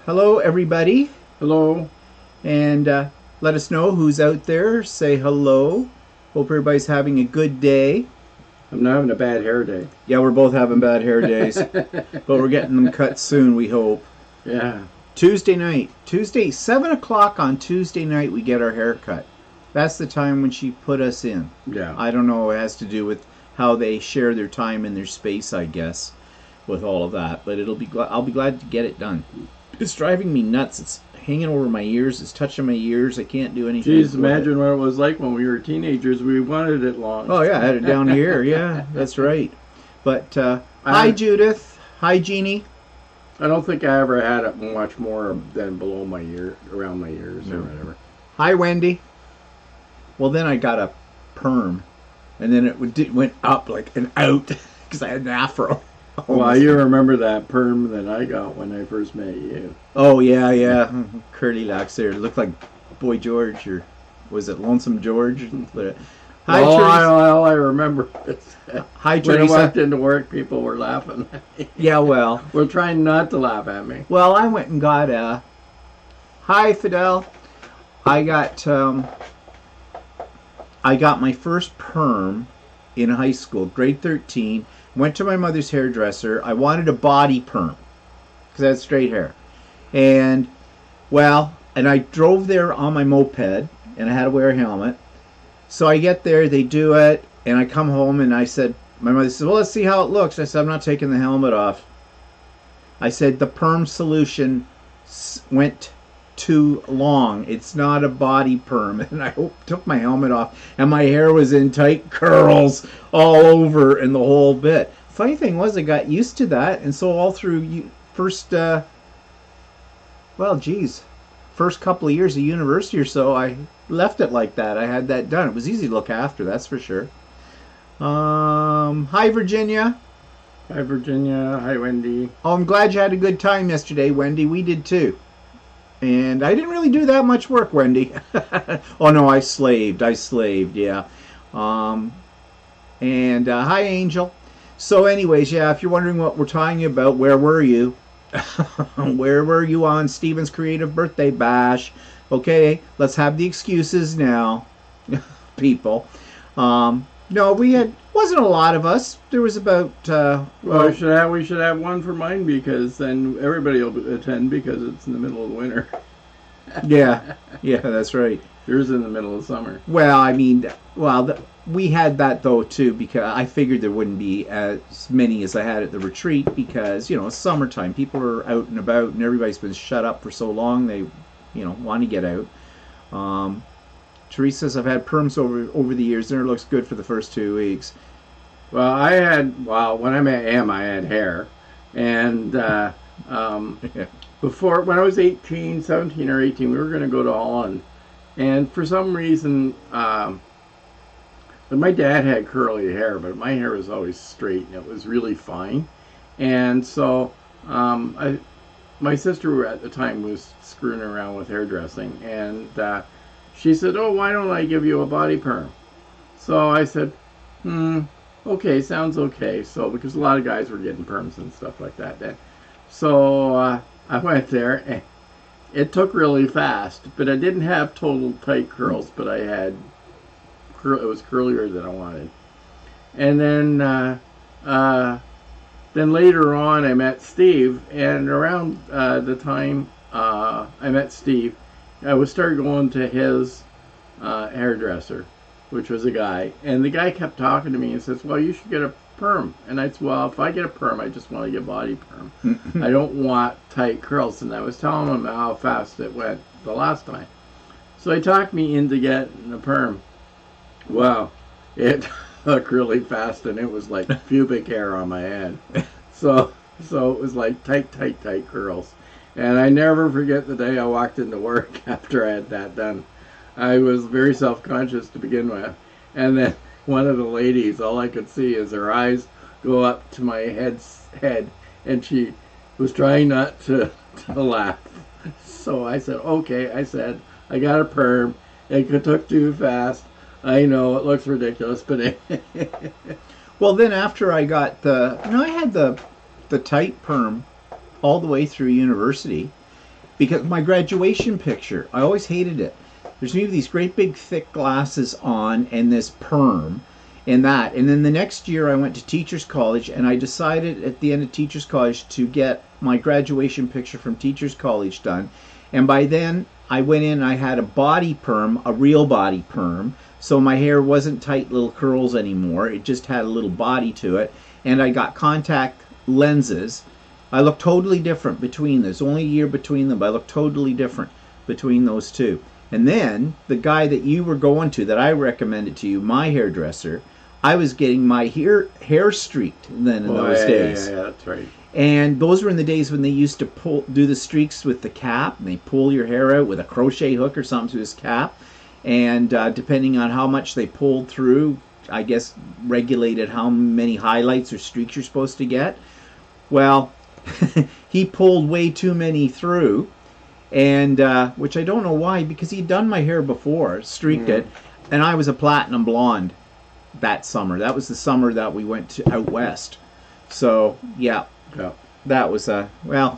Hello, everybody, Hello. and let us know who's out there. Say hello. Hope everybody's having a good day. I'm not having a bad hair day. Yeah, we're both having bad hair days, but we're getting them cut soon, we hope. Yeah. Tuesday night. 7 o'clock on Tuesday night, we get our hair cut. That's the time when she put us in. Yeah. I don't know, it has to do with how they share their time and their space, I guess, with all of that. But I'll be glad to get it done. It's driving me nuts. It's hanging over my ears. It's touching my ears. I can't do anything. Jeez, imagine what it was like when we were teenagers. We wanted it long. Oh, yeah, I had it down here. Yeah, that's right. But hi, Judith. Hi, Jeannie. I don't think I ever had it much more than below my ear, around my ears or whatever. Hi, Wendy. Well, then I got a perm, and then it went up like and out because I had an afro. Well, you remember that perm that I got when I first met you. Oh, yeah. Curly locks there. It looked like Boy George, or was it Lonesome George? But, hi, all I remember is hi, when I Teresa. walked into work, people were laughing at me. Yeah, well. We're trying not to laugh at me. Well, I went and got a... Hi, Fidel. I got my first perm in high school, grade 13. Went to my mother's hairdresser. I wanted a body perm because I had straight hair. And I drove there on my moped, and I had to wear a helmet. So I get there, they do it, and I come home, and my mother said, well, let's see how it looks. I said, I'm not taking the helmet off. I said, the perm solution went too long. It's not a body perm. And I took my helmet off, and my hair was in tight curls all over and the whole bit. Funny thing was, I got used to that, and so all through first couple of years of university or so, I left it like that. I had that done. It was easy to look after, that's for sure. Hi, Virginia. Hi, Virginia. Hi, Wendy. Oh, I'm glad you had a good time yesterday, Wendy. We did too. And I didn't really do that much work, Wendy. Oh, no, I slaved, yeah. Hi, Angel. So anyways, yeah, if you're wondering what we're talking about, where were you? Where were you on Stephen's Creative Birthday Bash? Okay, let's have the excuses now, people. No, wasn't a lot of us. There was about... we should have one for mine, because then everybody will attend, because it's in the middle of the winter. Yeah, that's right. Yours in the middle of summer. Well, we had that though too, because I figured there wouldn't be as many as I had at the retreat, because it's summertime. People are out and about, and everybody's been shut up for so long. They, want to get out. Teresa says, I've had perms over the years, and it looks good for the first 2 weeks. Well, when I met Em, I had hair, and before, when I was 17 or 18, we were going to go to Holland, and for some reason, my dad had curly hair, but my hair was always straight, and it was really fine. And so my sister at the time was screwing around with hairdressing, and she said, oh, why don't I give you a body perm? So I said, okay, sounds okay. So, because a lot of guys were getting perms and stuff like that then. So I went there, and it took really fast, but I didn't have total tight curls, but I had... it was curlier than I wanted. And then later on I met Steve, and around the time I met Steve, I started going to his hairdresser, which was a guy, and the guy kept talking to me and says, well, you should get a perm. And I said, well, if I get a perm, I just want to get body perm. I don't want tight curls. And I was telling him how fast it went the last time. So he talked me into getting a perm. Wow, it took really fast, and it was like pubic hair on my head. So it was like tight curls. And I never forget the day I walked into work after I had that done. I was very self-conscious to begin with. And then one of the ladies, all I could see is her eyes go up to my head, and she was trying not to laugh. So I said, okay, I got a perm. It took too fast. I know, it looks ridiculous, but... Well, then after I got I had the tight perm all the way through university. because my graduation picture, I always hated it. There's me with these great big thick glasses on and this perm and that. And then the next year I went to Teachers College, and I decided at the end of Teachers College to get my graduation picture from Teachers College done. And by then I went in and I had a body perm, a real body perm. So my hair wasn't tight little curls anymore. It just had a little body to it. And I got contact lenses. I looked totally different between. There's only a year between them, but I looked totally different between those two. And then the guy that you were going to, that I recommended to you, my hairdresser, I was getting my hair streaked then in those days. Yeah, that's right. And those were in the days when they used to do the streaks with the cap, and they pull your hair out with a crochet hook or something to his cap. And depending on how much they pulled through, I guess regulated how many highlights or streaks you're supposed to get. Well, he pulled way too many through, and which I don't know why, because he'd done my hair before, streaked it, and I was a platinum blonde that summer. That was the summer that we went out west. So yeah, that was a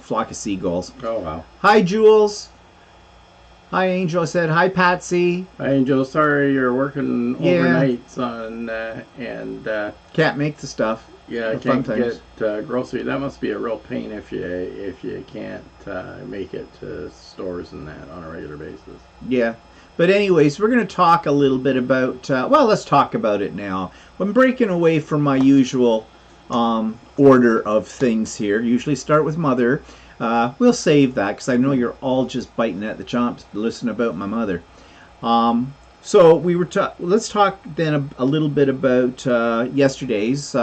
flock of seagulls. Oh wow. Hi Jules. Hi Angel. I said hi Patsy. Hi Angel. Sorry you're working overnights on and can't make the stuff. Yeah, I can't get grocery. That must be a real pain if you can't make it to stores and that on a regular basis. Yeah. But anyways, we're going to talk a little bit about, let's talk about it now. I'm breaking away from my usual order of things here. Usually start with Mother. We'll save that because I know you're all just biting at the chops to listen about my mother. So we were let's talk then a little bit about yesterday's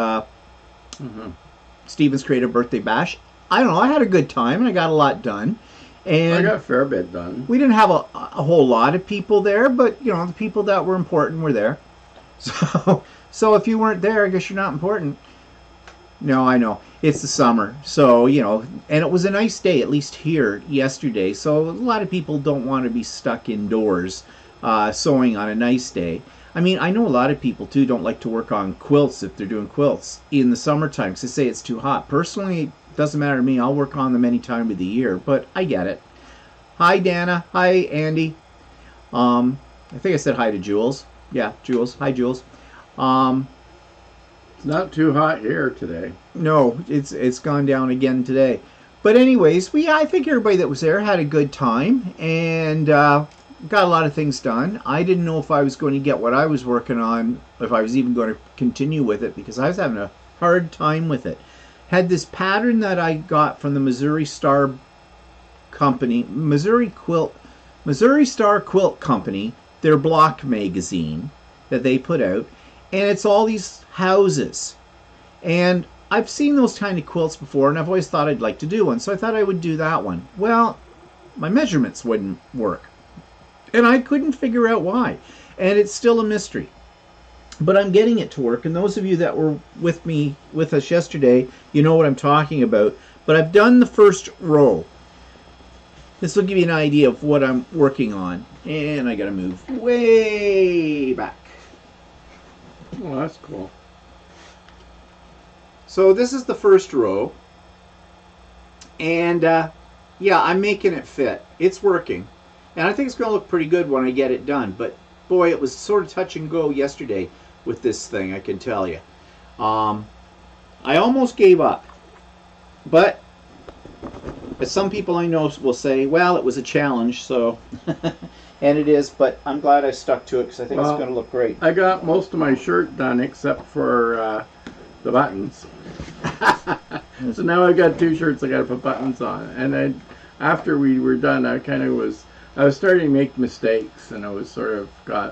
Stephen's Creative Birthday Bash. I don't know, I had a good time and I got a lot done. And I got a fair bit done. We didn't have a whole lot of people there, but you know, the people that were important were there. So if you weren't there, I guess you're not important. No, I know. It's the summer. So, you know, and it was a nice day, at least here yesterday. So a lot of people don't want to be stuck indoors sewing on a nice day. I mean, I know a lot of people, too, don't like to work on quilts if they're doing quilts in the summertime because they say it's too hot. Personally, it doesn't matter to me. I'll work on them any time of the year, but I get it. Hi, Dana. Hi, Andy. I think I said hi to Jules. Yeah, Jules. Hi, Jules. It's not too hot here today. No, it's gone down again today. But anyways, I think everybody that was there had a good time and got a lot of things done. I didn't know if I was going to get what I was working on, if I was even going to continue with it, because I was having a hard time with it. Had this pattern that I got from the Missouri Star Company, Missouri Star Quilt Company, their block magazine that they put out, and it's all these houses. And I've seen those kind of quilts before, and I've always thought I'd like to do one, so I thought I would do that one. Well, my measurements wouldn't work. And I couldn't figure out why. And it's still a mystery. But I'm getting it to work. And those of you that were with us yesterday, you know what I'm talking about. But I've done the first row. This will give you an idea of what I'm working on. And I got to move way back. Oh, that's cool. So this is the first row. And yeah, I'm making it fit. It's working. And I think it's going to look pretty good when I get it done. But boy, it was sort of touch and go yesterday with this thing, I can tell you. I almost gave up. But as some people I know will say, well, it was a challenge, so and it is, but I'm glad I stuck to it because I think it's going to look great. I got most of my shirt done except for the buttons. So now I've got two shirts I got to put buttons on. And then after we were done, I was starting to make mistakes, and I was sort of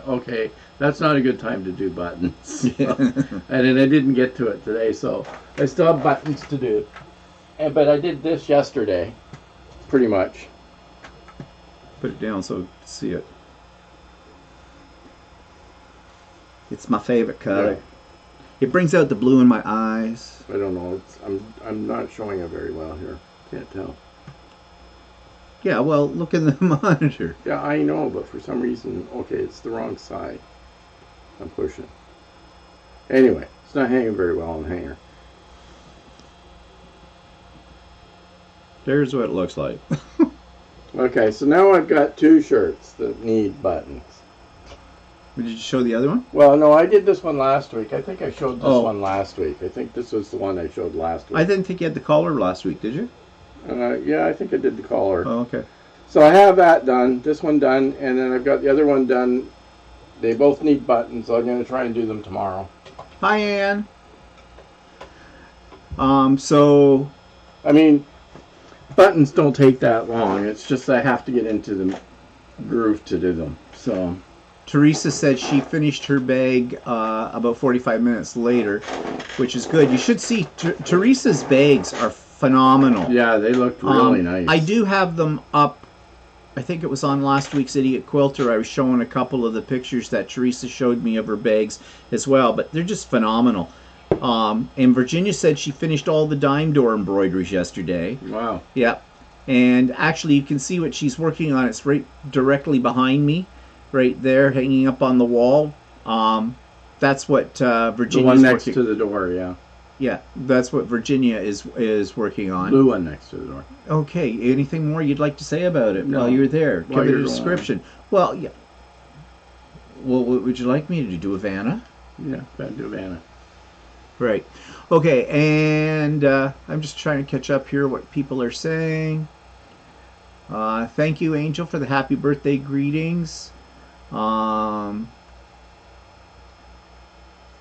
okay, that's not a good time to do buttons. And then I didn't get to it today, so I still have buttons to do. But I did this yesterday, pretty much. Put it down so you can see it. It's my favorite color. Right. It brings out the blue in my eyes. I don't know. I'm not showing it very well here. Can't tell. Yeah, well, look in the monitor. Yeah, I know, but for some reason, okay, it's the wrong side. I'm pushing. Anyway, it's not hanging very well on the hanger. There's what it looks like. Okay, so now I've got 2 shirts that need buttons. Did you show the other one? Well, no, I did this one last week. I think I showed this Oh. one last week. I think this was the one I showed last week. I didn't think you had the collar last week, did you? Yeah, I think I did the collar. Oh, okay. So I have that done, this one done, and then I've got the other one done. They both need buttons, so I'm going to try and do them tomorrow. Hi, Ann. So... I mean, buttons don't take that long. It's just I have to get into the groove to do them. So Teresa said she finished her bag about 45 minutes later, which is good. You should see Teresa's bags are phenomenal. yeah, they looked really nice. I do have them up. I think it was on last week's Idiot Quilter. I was showing a couple of the pictures that Teresa showed me of her bags as well, but they're just phenomenal. And Virginia said she finished all the dime door embroideries yesterday. Wow. Yep. And actually, you can see what she's working on. It's right directly behind me, right there, hanging up on the wall. That's what Virginia's The one next working. to the door, yeah. Yeah, that's what Virginia is working on. Blue one next to the door. Okay. Anything more you'd like to say about it No. while you're there? While Give it a you're description. Well, yeah. Well, what would you like me to do, Vanna? Yeah, that Havana. Right. Okay, and I'm just trying to catch up here what people are saying. Thank you, Angel, for the happy birthday greetings.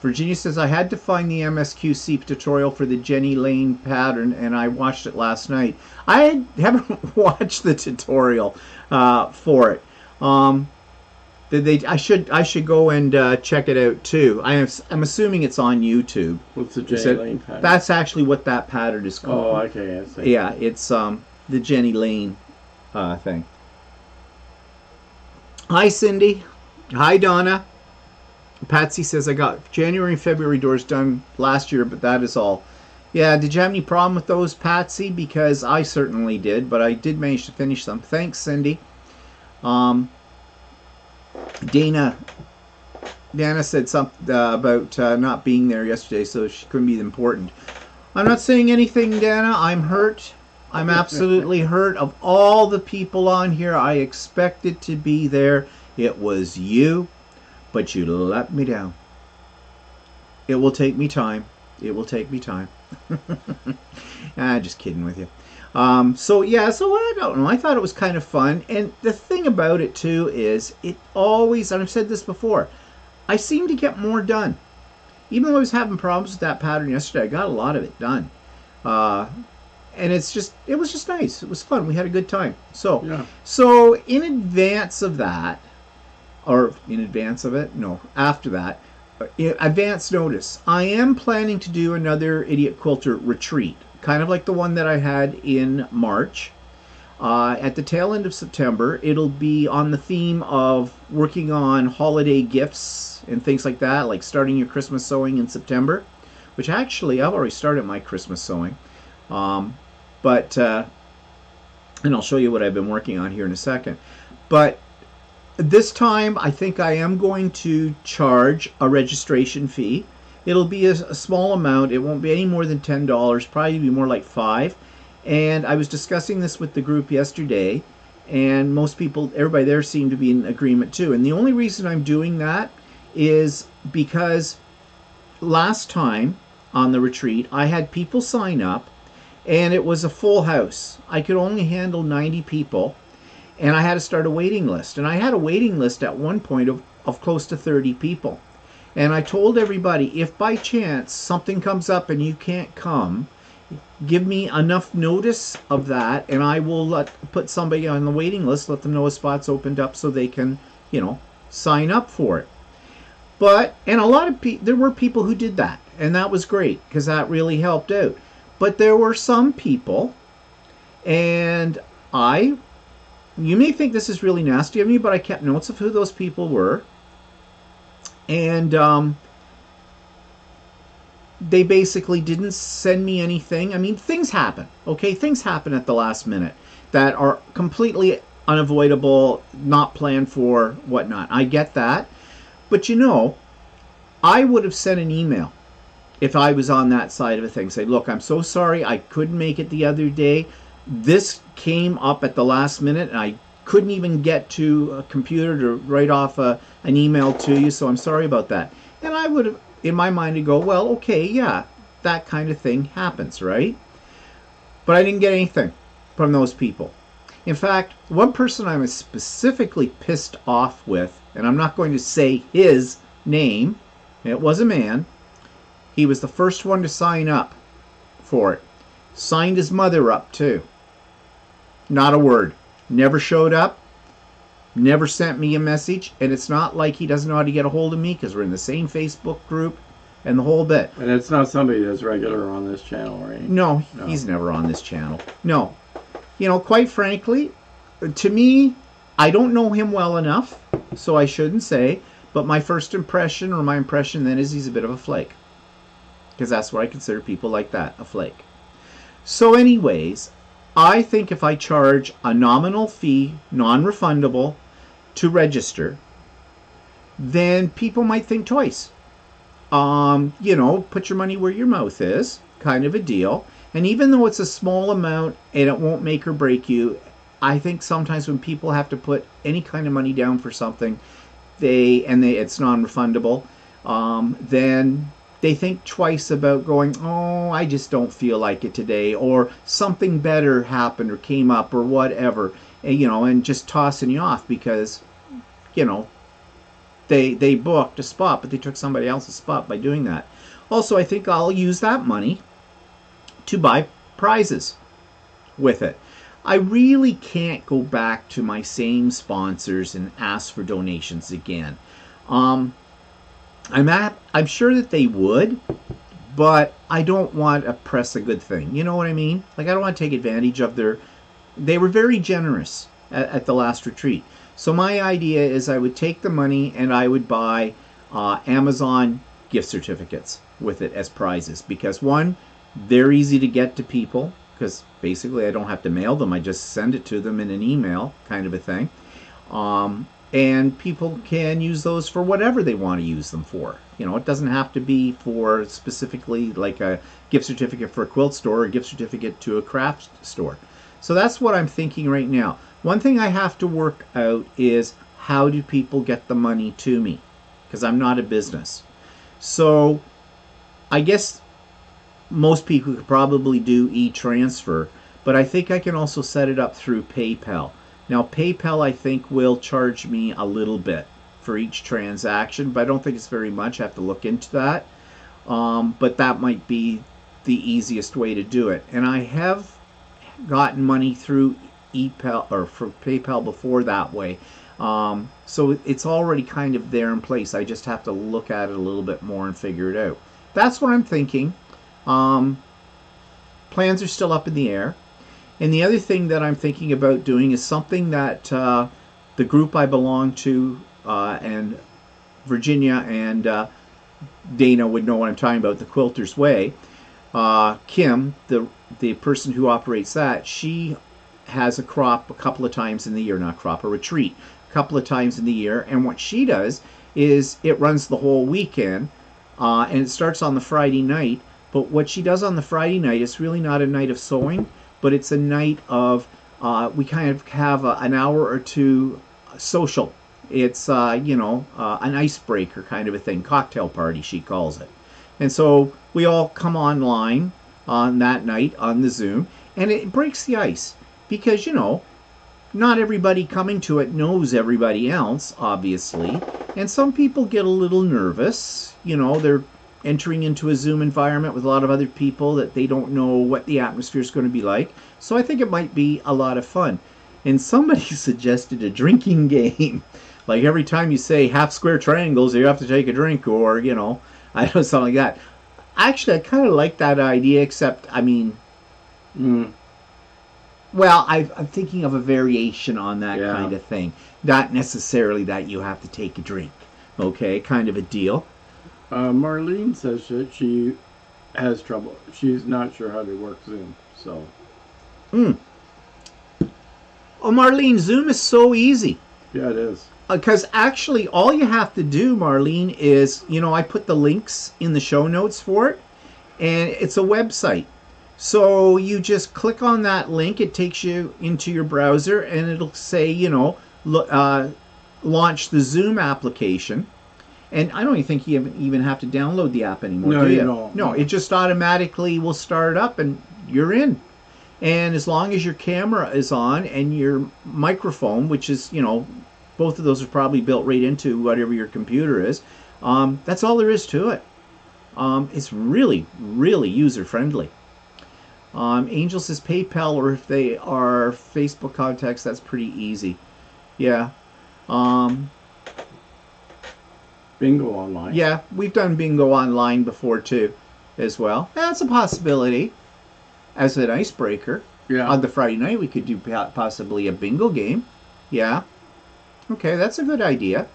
Virginia says, I had to find the MSQC tutorial for the Jenny Lane pattern, and I watched it last night. I haven't watched the tutorial for it. I should go and check it out too. I'm assuming it's on YouTube. What's the Jenny Lane pattern? That's actually what that pattern is called. Oh, okay, I see. Yeah, it's the Jenny Lane thing. Hi, Cindy. Hi, Donna. Patsy says, I got January and February doors done last year, but that is all. Yeah, did you have any problem with those, Patsy? Because I certainly did, but I did manage to finish them. Thanks, Cindy. Dana said something about not being there yesterday, so she couldn't be important. I'm not saying anything, Dana. I'm hurt. I'm absolutely hurt. Of all the people on here, I expected to be there. It was you, but you let me down. It will take me time. It will take me time. Just kidding with you. So I don't know. I thought it was kind of fun. And the thing about it, too, is it always, and I've said this before, I seem to get more done. Even though I was having problems with that pattern yesterday, I got a lot of it done. And it was just nice. It was fun. We had a good time. So, Yeah. So in advance of that, or in advance of it, no, after that, advance notice, I am planning to do another Idiot Quilter retreat, kind of like the one that I had in March. At the tail end of September, it'll be on the theme of working on holiday gifts and things like that, like starting your Christmas sewing in September, which actually I've already started my Christmas sewing. And I'll show you what I've been working on here in a second. But this time, I think I am going to charge a registration fee. It'll be a small amount. It won't be any more than $10, probably be more like $5. And I was discussing this with the group yesterday, and most people, everybody there seemed to be in agreement too. And the only reason I'm doing that is because last time on the retreat, I had people sign up, and it was a full house. I could only handle 90 people, and I had to start a waiting list. And I had a waiting list at one point of close to 30 people. And I told everybody, if by chance something comes up and you can't come, give me enough notice of that, and I will put somebody on the waiting list, let them know a spot's opened up so they can, sign up for it. And a lot of there were people who did that, and that was great because that really helped out. But there were some people, and you may think this is really nasty of me, but I kept notes of who those people were. And they basically didn't send me anything. I mean, things happen, okay? Things happen at the last minute that are completely unavoidable, not planned for, whatnot. I get that. But I would have sent an email if I was on that side of a thing. Say, look, I'm so sorry I couldn't make it the other day. this came up at the last minute, and I couldn't even get to a computer to write off an email to you, so I'm sorry about that. And I would, in my mind, to go, well, okay, yeah, that kind of thing happens, right? But I didn't get anything from those people. In fact, one person I was specifically pissed off with, and I'm not going to say his name, it was a man. He was the first one to sign up for it. Signed his mother up too. Not a word. Never showed up. Never sent me a message. And it's not like he doesn't know how to get a hold of me, because we're in the same Facebook group and the whole bit. And it's not somebody that's regular on this channel, right? No, he's never on this channel. No. You know, quite frankly, to me, I don't know him well enough, so I shouldn't say, but my first impression, or my impression then, is he's a bit of a flake. Because that's what I consider people like that, a flake. So anyways, I think if I charge a nominal fee, non-refundable, to register, then people might think twice. You know, put your money where your mouth is, kind of a deal. And even though it's a small amount and it won't make or break you, I think sometimes when people have to put any kind of money down for something, it's non-refundable, then they think twice about going, oh, I just don't feel like it today, or something better happened or came up or whatever, and just tossing you off because, they booked a spot, but they took somebody else's spot by doing that. Also, I think I'll use that money to buy prizes with it. I really can't go back to my same sponsors and ask for donations again. I'm sure that they would, but I don't want to press a good thing. You know what I mean? Like, I don't want to take advantage of they were very generous at the last retreat. So my idea is I would take the money and I would buy Amazon gift certificates with it as prizes. Because one, they're easy to get to people, because basically I don't have to mail them. I just send it to them in an email, kind of a thing. And people can use those for whatever they want to use them for. It doesn't have to be for specifically like a gift certificate for a quilt store or a gift certificate to a craft store. So that's what I'm thinking right now. One thing I have to work out is, how do people get the money to me? Because I'm not a business. So I guess most people could probably do e-transfer, but I think I can also set it up through PayPal. Now, PayPal, I think, will charge me a little bit for each transaction, but I don't think it's very much. I have to look into that. But that might be the easiest way to do it. And I have gotten money through PayPal before that way. So it's already kind of there in place. I just have to look at it a little bit more and figure it out. That's what I'm thinking. Plans are still up in the air. And the other thing that I'm thinking about doing is something that the group I belong to, and Virginia and Dana would know what I'm talking about, the Quilter's Way. Kim, the person who operates that, she has a crop a couple of times in the year, a retreat a couple of times in the year. And what she does is it runs the whole weekend, and it starts on the Friday night. But what she does on the Friday night is really not a night of sewing, but it's a night of, we kind of have an hour or two social. It's, an icebreaker kind of a thing, cocktail party, she calls it. And so we all come online on that night on the Zoom, and it breaks the ice because, not everybody coming to it knows everybody else, obviously. And some people get a little nervous. They're entering into a Zoom environment with a lot of other people that they don't know what the atmosphere is going to be like. So I think it might be a lot of fun. And somebody suggested a drinking game. Like every time you say half square triangles, you have to take a drink, or, I don't know, something like that. Actually, I kind of like that idea, except, well, I'm thinking of a variation on that kind of thing. Not necessarily that you have to take a drink. Okay, kind of a deal. Marlene says that she has trouble. She's not sure how to work Zoom, so. Oh, Marlene, Zoom is so easy. Yeah, it is. Because actually, all you have to do, Marlene, is, I put the links in the show notes for it, and it's a website. So you just click on that link. It takes you into your browser, and it'll say, launch the Zoom application. And I don't even think you even have to download the app anymore, No, do you? you don't. No, it just automatically will start up, and you're in. And as long as your camera is on and your microphone, which is, both of those are probably built right into whatever your computer is, that's all there is to it. It's really, really user friendly. Angel says PayPal, or if they are Facebook contacts, that's pretty easy. Yeah. Bingo online. Yeah, we've done bingo online before too, as well. That's a possibility as an icebreaker. Yeah. On the Friday night, we could do possibly a bingo game. Yeah. Okay, that's a good idea.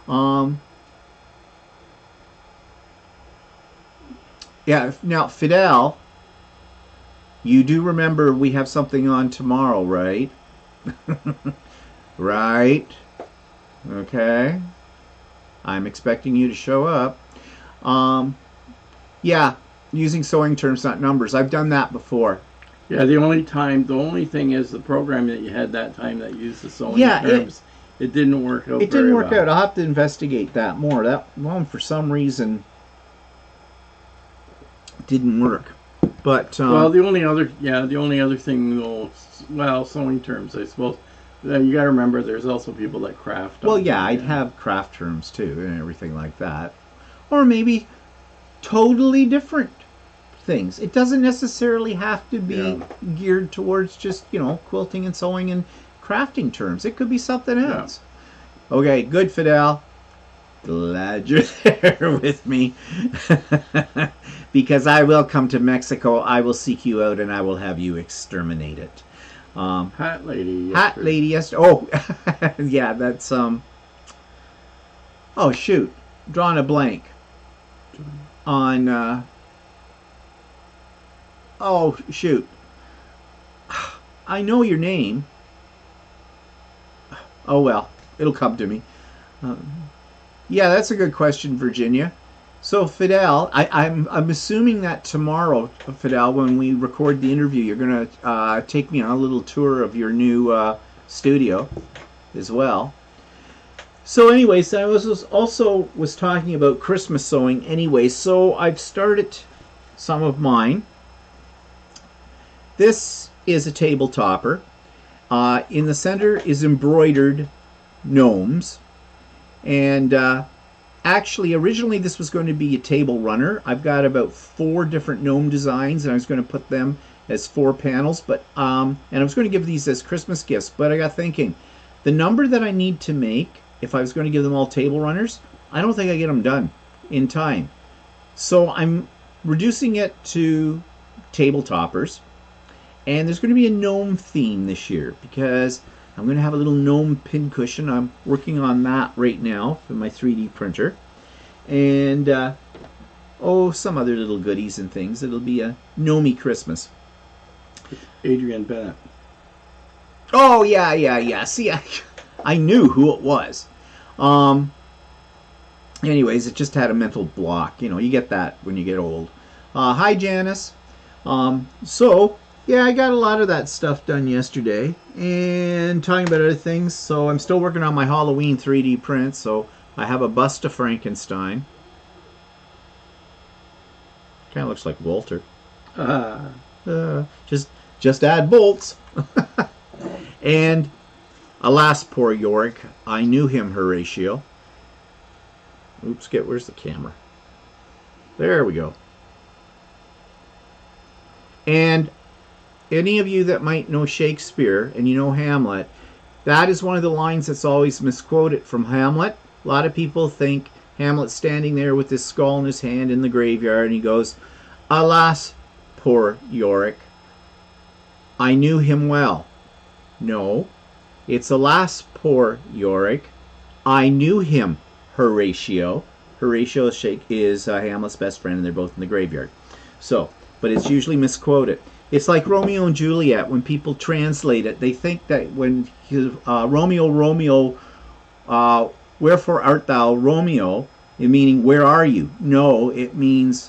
Yeah. Now, Fidel, you do remember we have something on tomorrow, right? Right. Okay. I'm expecting you to show up. Yeah, using sewing terms, not numbers. I've done that before. Yeah, the only thing is the program that you had that time that used the sewing terms, it didn't work out. It didn't work out. I'll have to investigate that more. That one, for some reason, didn't work. But the only other thing though, sewing terms, I suppose. You got to remember, there's also people that craft. Well, yeah, I'd have craft terms too and everything like that, or maybe totally different things. It doesn't necessarily have to be geared towards just quilting and sewing and crafting terms. It could be something else. Yeah. Okay, good, Fidel. Glad you're there with me. Because I will come to Mexico. I will seek you out and I will have you exterminated. Hat lady. Yesterday. Oh, yeah, that's Oh shoot, drawing a blank on. Oh shoot, I know your name. Oh well, it'll come to me. Yeah, that's a good question, Virginia. So Fidel, I'm assuming that tomorrow, Fidel, when we record the interview, you're gonna take me on a little tour of your new studio, as well. So, anyways, I was talking about Christmas sewing. Anyway, so I've started some of mine. This is a table topper. In the center is embroidered gnomes, and actually, originally this was going to be a table runner. I've got about 4 different gnome designs, and I was going to put them as 4 panels. But and I was going to give these as Christmas gifts. But I got thinking, the number that I need to make, if I was going to give them all table runners, I don't think I get them done in time. So I'm reducing it to table toppers. And there's going to be a gnome theme this year because I'm going to have a little gnome pincushion. I'm working on that right now with my 3D printer. And, some other little goodies and things. It'll be a gnomey Christmas. Adrian Bennett. Oh, yeah. See, I knew who it was. Anyways, it just had a mental block. You get that when you get old. Hi, Janice. Yeah, I got a lot of that stuff done yesterday, and talking about other things. So I'm still working on my Halloween 3D print. So I have a bust of Frankenstein. Kind of looks like Walter. Just add bolts. And alas, poor Yorick. I knew him, Horatio. Oops, where's the camera? There we go. And any of you that might know Shakespeare and you know Hamlet, that is one of the lines that's always misquoted from Hamlet. A lot of people think Hamlet's standing there with his skull in his hand in the graveyard, and he goes, "Alas, poor Yorick, I knew him well." No, it's "Alas, poor Yorick, I knew him, Horatio." Horatio is Hamlet's best friend, and they're both in the graveyard. So, but it's usually misquoted. It's like Romeo and Juliet. When people translate it, they think that when Romeo, wherefore art thou Romeo, meaning where are you? No, it means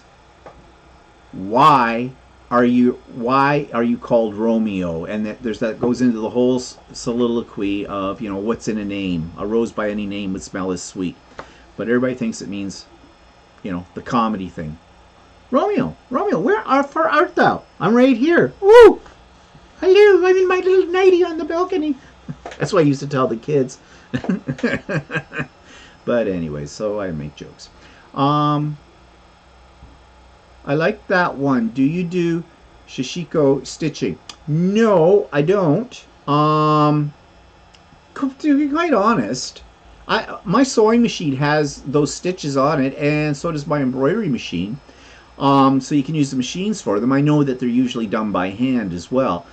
why why are you called Romeo? And that goes into the whole soliloquy of, what's in a name. A rose by any name would smell as sweet. But everybody thinks it means, the comedy thing. Romeo, where art thou? I'm right here. Woo! Hello, I'm in my little nightie on the balcony. That's what I used to tell the kids. But anyway, so I make jokes. I like that one. Do you do shishiko stitching? No, I don't. To be quite honest, my sewing machine has those stitches on it, and so does my embroidery machine. So you can use the machines for them. I know that they're usually done by hand as well.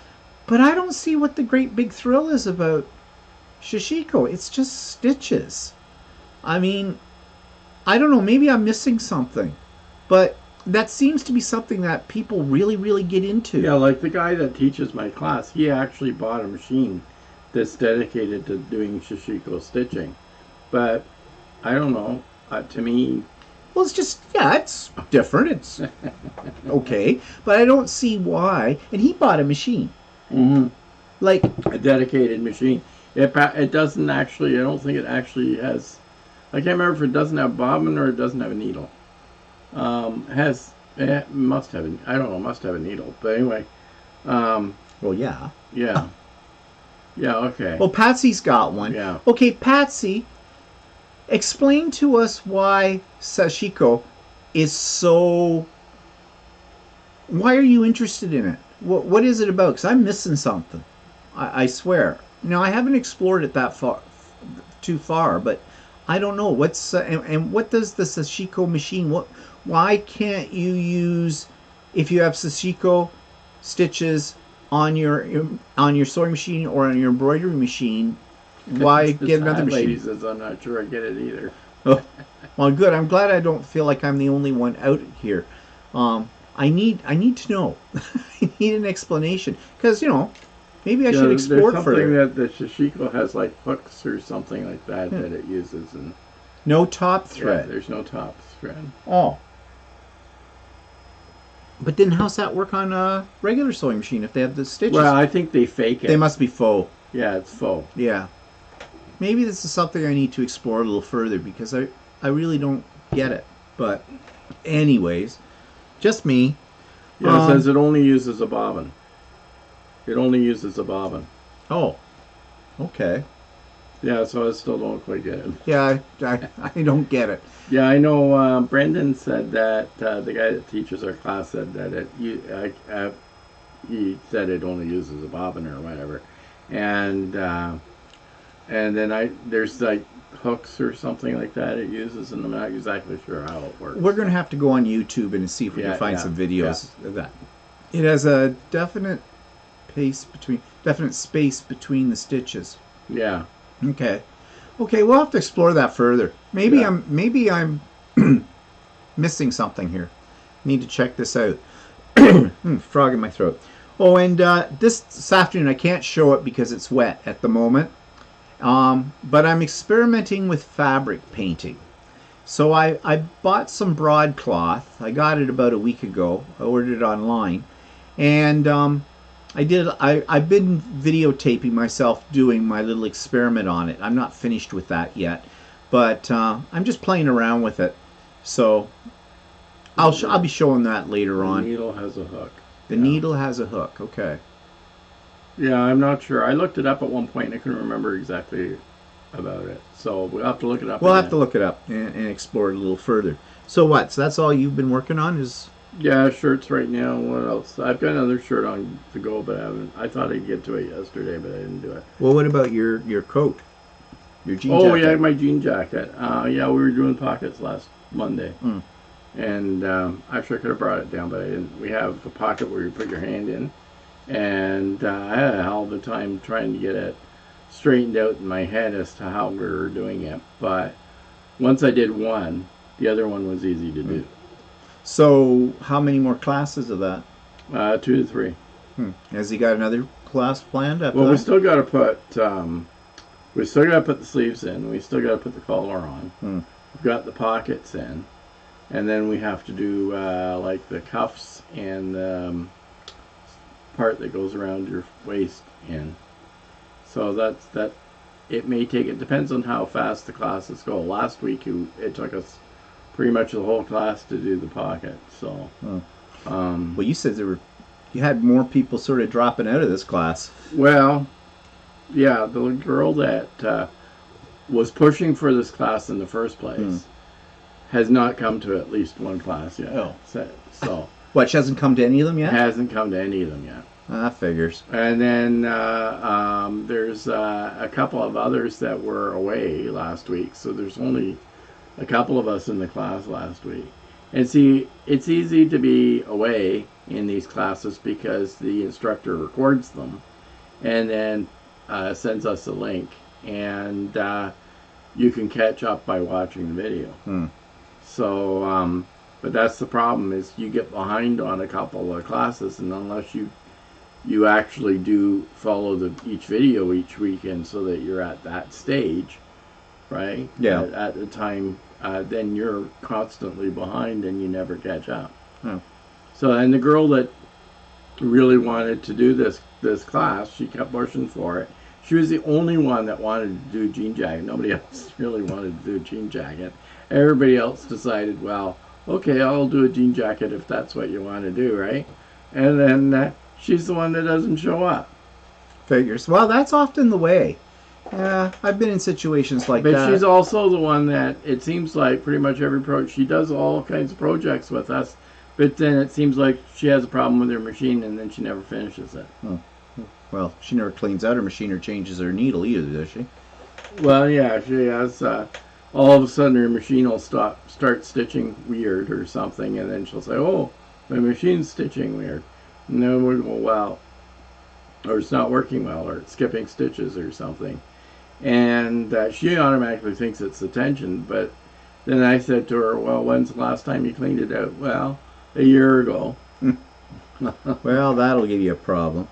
But I don't see what the great big thrill is about shishiko. It's just stitches. I mean, I don't know. Maybe I'm missing something. But that seems to be something that people really, really get into. Yeah, like the guy that teaches my class, he actually bought a machine that's dedicated to doing shishiko stitching. But I don't know. To me, well, it's just, it's different. It's okay. But I don't see why. And he bought a machine. Mm-hmm. Like a dedicated machine. It doesn't actually, I don't think it actually has, I can't remember if it doesn't have bobbin or it doesn't have a needle. It must have I don't know, must have a needle. But anyway. Well, yeah. Yeah. Yeah, okay. Well, Patsy's got one. Yeah. Okay, Patsy, explain to us why shishiko is so... Why are you interested in it? What is it about? Because I'm missing something. I swear. I haven't explored it too far, but I don't know. What's and what does the shishiko machine... Why can't you use, if you have shishiko stitches on your sewing machine or on your embroidery machine, why get another machine? Lady says, I'm not sure I get it either. Oh, well, good. I'm glad I don't feel like I'm the only one out here. I need to know. I need an explanation because maybe I should explore it further. There's something that the shishiko has, like hooks or something like that that it uses, and no top thread. Yeah, there's no top thread. Oh. But then how's that work on a regular sewing machine if they have the stitches? Well, I think they fake it. They must be faux. Yeah, it's faux. Yeah. Maybe this is something I need to explore a little further because I really don't get it. But anyways, just me. Yeah, it says it only uses a bobbin. It only uses a bobbin. Oh. Okay. Yeah, so I still don't quite get it. Yeah, I don't get it. Yeah, I know. Brendan said that the guy that teaches our class said that he said it only uses a bobbin or whatever, and then there's like hooks or something like that it uses, and I'm not exactly sure how it works. We're gonna have to go on YouTube and see if we can find some videos of that. It has a definite space between the stitches. Yeah. Okay, we'll have to explore that further. Maybe I'm missing something here. Need to check this out. Frog in my throat. Oh, and this afternoon I can't show it because it's wet at the moment. But I'm experimenting with fabric painting. So I bought some broadcloth. I got it about a week ago. I ordered it online, and I've been videotaping myself doing my little experiment on it. I'm not finished with that yet, but I'm just playing around with it. So I'll be showing that later on. The needle has a hook. The needle has a hook. Okay. Yeah, I'm not sure. I looked it up at one point and I couldn't remember exactly about it. So we'll have to look it up. We'll have to look it up and explore it a little further. So what? So that's all you've been working on is... Yeah, shirts right now. What else? I've got another shirt on to go, but I thought I'd get to it yesterday, but I didn't do it. Well, what about your coat? Your jean jacket? Oh, yeah, my jean jacket. Yeah, we were doing pockets last Monday. And actually I could have brought it down, but I didn't. We have a pocket where you put your hand in. And I had a hell of a time trying to get it straightened out in my head as to how we were doing it. But once I did one, the other one was easy to do. So, how many more classes of that? 2 to 3. Has he got another class planned after Well, that? we still got to put the sleeves in. We still got to put the collar on. We've got the pockets in, and then we have to do like the cuffs and part that goes around your waist in. So that. It may take. It depends on how fast the classes go. Last week it took us pretty much the whole class to do the pocket. So. Well, you said you had more people sort of dropping out of this class. Well, yeah, the girl that was pushing for this class in the first place has not come to at least one class yet. Oh. So What, she hasn't come to any of them yet? Hasn't come to any of them yet. That figures. And then there's a couple of others that were away last week, so there's only a couple of us in the class last week. And see, it's easy to be away in these classes because the instructor records them and then sends us a link, and you can catch up by watching the video. So, but that's the problem, is you get behind on a couple of classes, and unless you actually do follow each video each weekend so that you're at that stage, right? Yeah. At the time, then you're constantly behind and you never catch up. So, and the girl that really wanted to do this class, she kept pushing for it. She was the only one that wanted to do jean jacket. Nobody else really wanted to do jean jacket. Everybody else decided, well, okay, I'll do a jean jacket if that's what you want to do, right? And then she's the one that doesn't show up. Figures. Well, that's often the way. Yeah, I've been in situations like that. But she's also the one that, it seems like pretty much every she does all kinds of projects with us, but then it seems like she has a problem with her machine and then she never finishes it. Well, she never cleans out her machine or changes her needle either, does she? Well, yeah, she has. All of a sudden her machine will start stitching weird or something, and then she'll say, oh, my machine's stitching weird. And then we'll go, well, or it's not working well, or it's skipping stitches or something. And she automatically thinks it's the tension. But then I said to her, well, when's the last time you cleaned it out? Well, a year ago. Well, that'll give you a problem.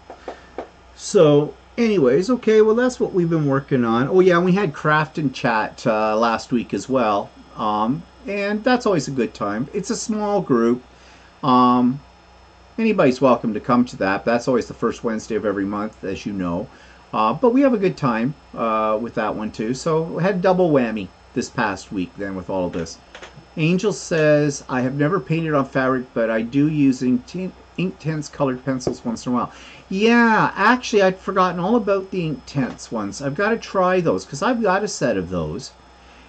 So, anyways, okay, well, that's what we've been working on. Oh, yeah, we had craft and chat last week as well. And that's always a good time. It's a small group. Anybody's welcome to come to that. That's always the first Wednesday of every month, as you know. But we have a good time with that one, too. So we had double whammy this past week, then, with all of this. Angel says, I have never painted on fabric, but I do using Inktense colored pencils once in a while. Yeah, actually, I'd forgotten all about the Inktense ones. I've got to try those, because I've got a set of those.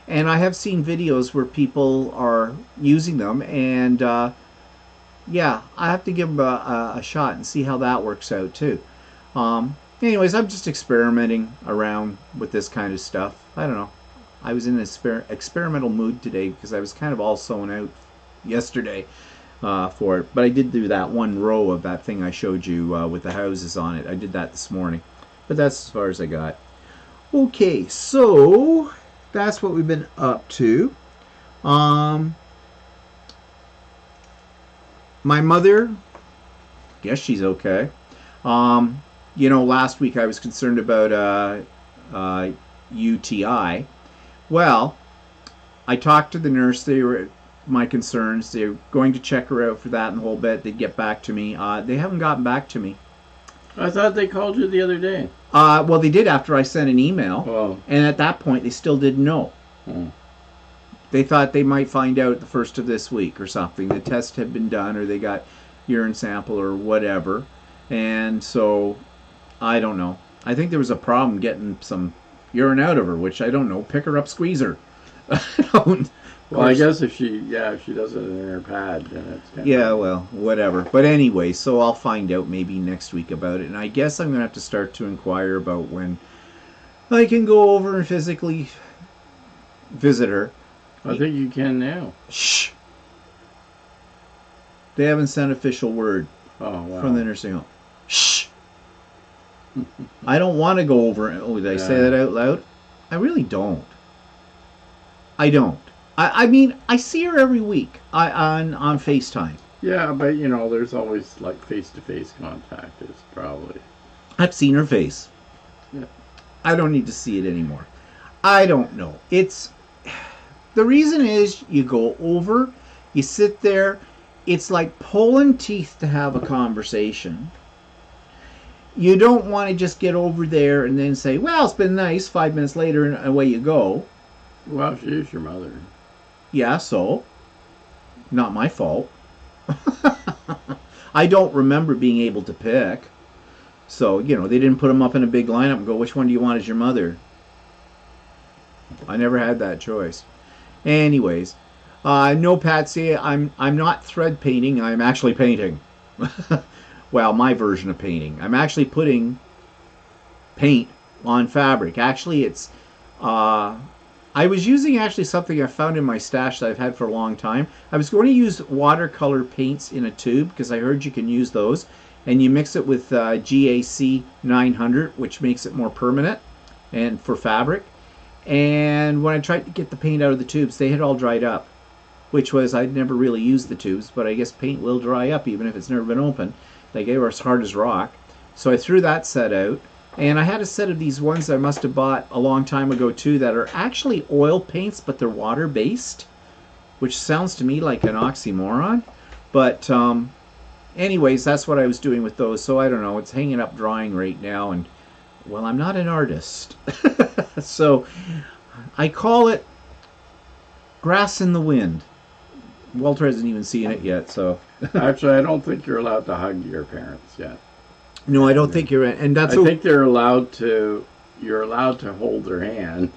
And I have seen videos where people are using them, and yeah, I have to give them a shot and see how that works out, too. Anyways, I'm just experimenting around with this kind of stuff. I don't know. I was in an experimental mood today because I was kind of all sewn out yesterday for it. But I did do that one row of that thing I showed you with the houses on it. I did that this morning. But that's as far as I got. Okay, so that's what we've been up to. My mother, guess she's okay. You know, last week I was concerned about UTI. Well, I talked to the nurse. They were my concerns. They were going to check her out for that and the whole bit. They'd get back to me. They haven't gotten back to me. I thought they called you the other day. Well, they did after I sent an email. Oh. And at that point, they still didn't know. They thought they might find out the first of this week or something. The test had been done, or they got urine sample or whatever. And so, I don't know. I think there was a problem getting some urine out of her, which I don't know. Pick her up, squeeze her. Well, I guess if she does it in her pad, then it's kind of... well, whatever. But anyway, so I'll find out maybe next week about it. And I guess I'm going to have to start to inquire about when I can go over and physically visit her. I think you can now. Shh. They haven't sent official word from the nursing home. Shh. I don't want to go over. Oh, did I say that out loud? I really don't. I don't. I mean, I see her every week on FaceTime. Yeah, but you know, there's always like face-to-face contact is probably. I've seen her face. Yeah. I don't need to see it anymore. I don't know. It's the reason is you go over, you sit there. It's like pulling teeth to have a conversation. you don't want to just get over there and then say, well, it's been nice, 5 minutes later and away you go. Well, she is your mother. Yeah, so not my fault. I don't remember being able to pick. So, they didn't put them up in a big lineup and go, which one do you want as your mother? I never had that choice. Anyways, no, Patsy, I'm not thread painting. I'm actually painting. Well, my version of painting. I'm actually putting paint on fabric. Actually, it's I was using actually something I found in my stash that I've had for a long time. I was going to use watercolor paints in a tube because I heard you can use those, and you mix it with GAC 900, which makes it more permanent and for fabric. And when I tried to get the paint out of the tubes, they had all dried up, which was, I'd never really used the tubes, but I guess paint will dry up even if it's never been opened. They were as hard as rock. So I threw that set out, and I had a set of these ones I must have bought a long time ago too that are actually oil paints, but they're water-based, which sounds to me like an oxymoron. But anyways, that's what I was doing with those. So I don't know, it's hanging up drying right now, and well, I'm not an artist. So I call it grass in the wind. Walter hasn't even seen it yet, so. Actually, I don't think you're allowed to hug your parents yet. No, I don't think you're, and that's. I think they're allowed to. You're allowed to hold their hand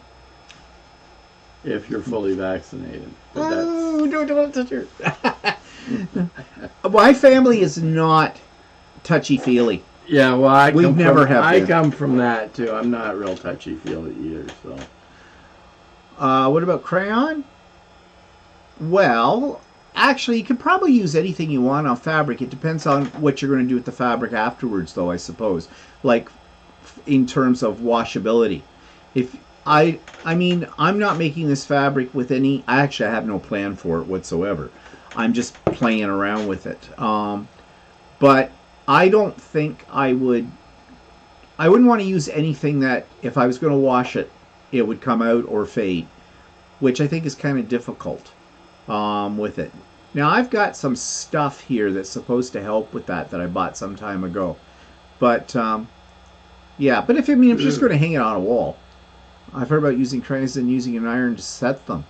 if you're fully vaccinated. But oh, don't touch her. My family is not touchy-feely. Yeah, well, I been. come from that too. I'm not real touchy-feely either. So. What about crayon? Well, actually, you could probably use anything you want on fabric. It depends on what you're going to do with the fabric afterwards, though, I suppose. Like, in terms of washability. If I mean, I'm not making this fabric with any. Actually, I have no plan for it whatsoever. I'm just playing around with it. But I don't think I wouldn't want to use anything that, if I was going to wash it, it would come out or fade, which I think is kind of difficult with it. Now, I've got some stuff here that's supposed to help with that I bought some time ago. But, yeah, but if you're just going to hang it on a wall, I've heard about using crayons and using an iron to set them.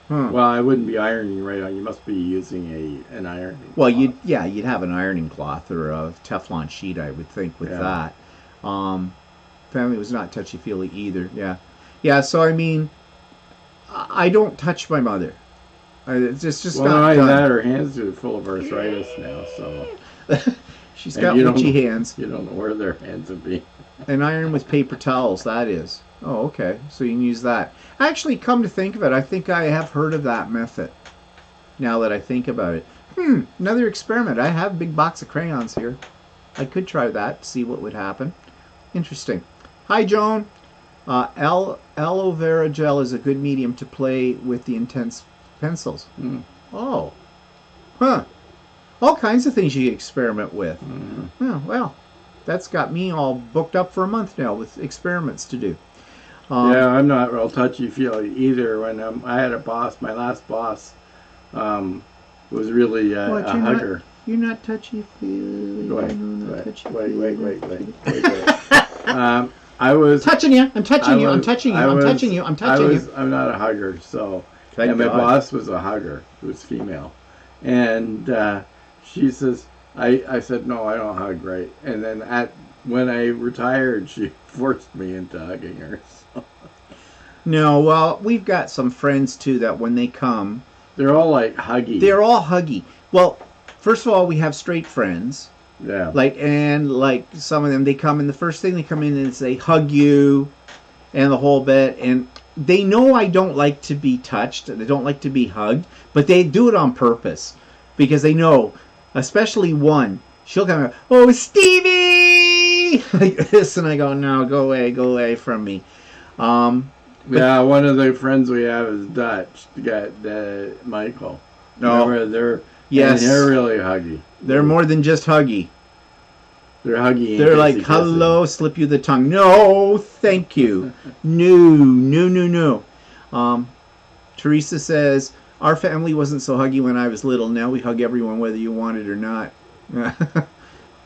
Well, I wouldn't be ironing right on. You must be using an ironing. Well, cloth. you'd have an ironing cloth or a Teflon sheet, I would think, with that. Family was not touchy-feely either. Yeah. So I mean, I don't touch my mother. It's just well, not even done. that, her hands are full of arthritis now, so she's got itchy hands. You don't know where their hands would be. An iron with paper towels, that is. Oh, okay. So you can use that. Actually, come to think of it, I think I have heard of that method. Now that I think about it. Another experiment. I have a big box of crayons here. I could try that, see what would happen. Interesting. Hi, Joan. Aloe vera gel is a good medium to play with the intense pencils. Oh. Huh. All kinds of things you experiment with. Oh, well, that's got me all booked up for a month now with experiments to do. Yeah, I'm not real touchy-feely either. When I had a boss, my last boss was really a hugger. You're not touchy-feely. Wait. I was touching you. I'm touching you. I'm touching you. I'm not a hugger, so. Thank and my God. boss was a hugger, who was female, and she says, I said no, I don't hug, right? And then when I retired, she forced me into hugging her. So. No, well, we've got some friends too that when they come, they're all like huggy. They're all huggy. Well, first of all, we have straight friends. Yeah. Like some of them, they come and the first thing they come in and they hug you, and the whole bit, and they know I don't like to be touched. They don't like to be hugged, but they do it on purpose because they know, especially one. She'll come out, oh, Stevie, like this, and I go, no, go away from me. Yeah, one of the friends we have is Dutch. Got Michael. No, yes, and they're really huggy. They're more than just huggy. They're huggy. They're like, hello, slip you the tongue. No, thank you. No. Teresa says, our family wasn't so huggy when I was little. Now we hug everyone whether you want it or not.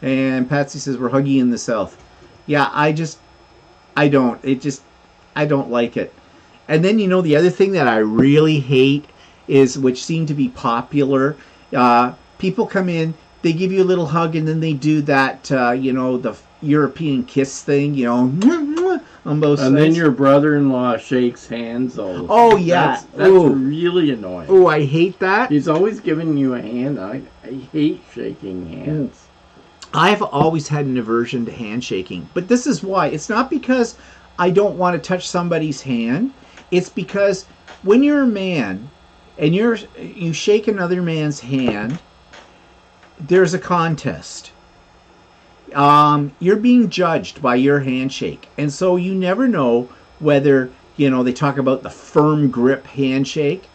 And Patsy says we're huggy in the South. Yeah, I don't. I don't like it. And then the other thing that I really hate is, which seemed to be popular. People come in, they give you a little hug, and then they do that, the European kiss thing, on both sides. And then your brother-in-law shakes hands all the time. Oh, yeah. That's really annoying. Oh, I hate that. He's always giving you a hand. I hate shaking hands. I've always had an aversion to handshaking. But this is why. It's not because I don't want to touch somebody's hand. It's because when you're a man and you shake another man's hand, there's a contest. You're being judged by your handshake. And so you never know whether, they talk about the firm grip handshake.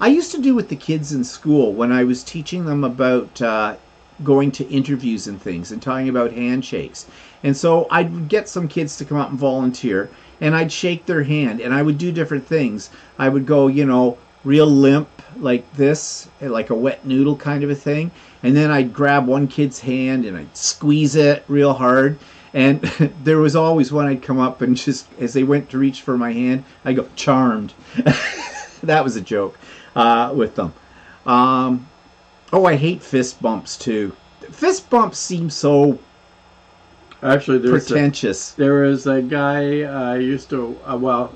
I used to do with the kids in school when I was teaching them about going to interviews and things and talking about handshakes. And so I'd get some kids to come out and volunteer, and I'd shake their hand, and I would do different things. I would go, real limp like this, like a wet noodle kind of a thing. And then I'd grab one kid's hand and I'd squeeze it real hard. And there was always one I'd come up and just, as they went to reach for my hand, I'd go, charmed. That was a joke with them. I hate fist bumps too. Fist bumps seem so pretentious. There was a guy I used to,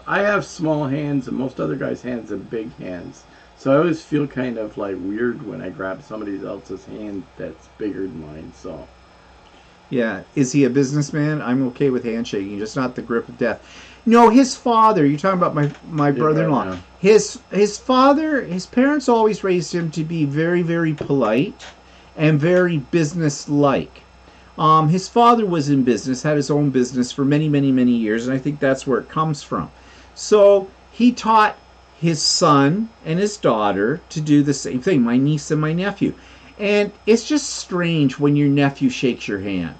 I have small hands and most other guys' hands have big hands. So I always feel kind of like weird when I grab somebody else's hand that's bigger than mine. So, yeah, is he a businessman? I'm okay with handshaking, just not the grip of death. No, his father. You're talking about my brother-in-law. Yeah. His father. His parents always raised him to be very, very polite and very businesslike. His father was in business, had his own business for many, many, many years, and I think that's where it comes from. So he taught his son and his daughter to do the same thing, my niece and my nephew. And it's just strange when your nephew shakes your hand,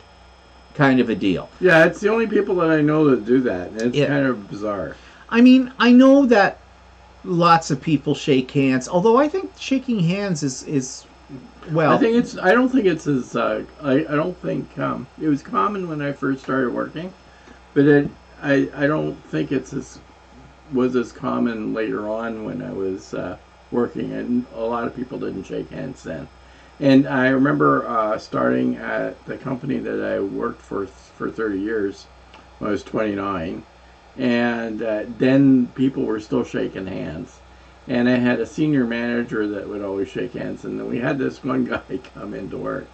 kind of a deal. Yeah, it's the only people that I know that do that. And it's kind of bizarre. I mean, I know that lots of people shake hands, although I think shaking hands is well, I don't think it's as I don't think it was common when I first started working, but I don't think was as common later on when I was working, and a lot of people didn't shake hands then. And I remember starting at the company that I worked for 30 years when I was 29, and then people were still shaking hands. And I had a senior manager that would always shake hands, and then we had this one guy come into work,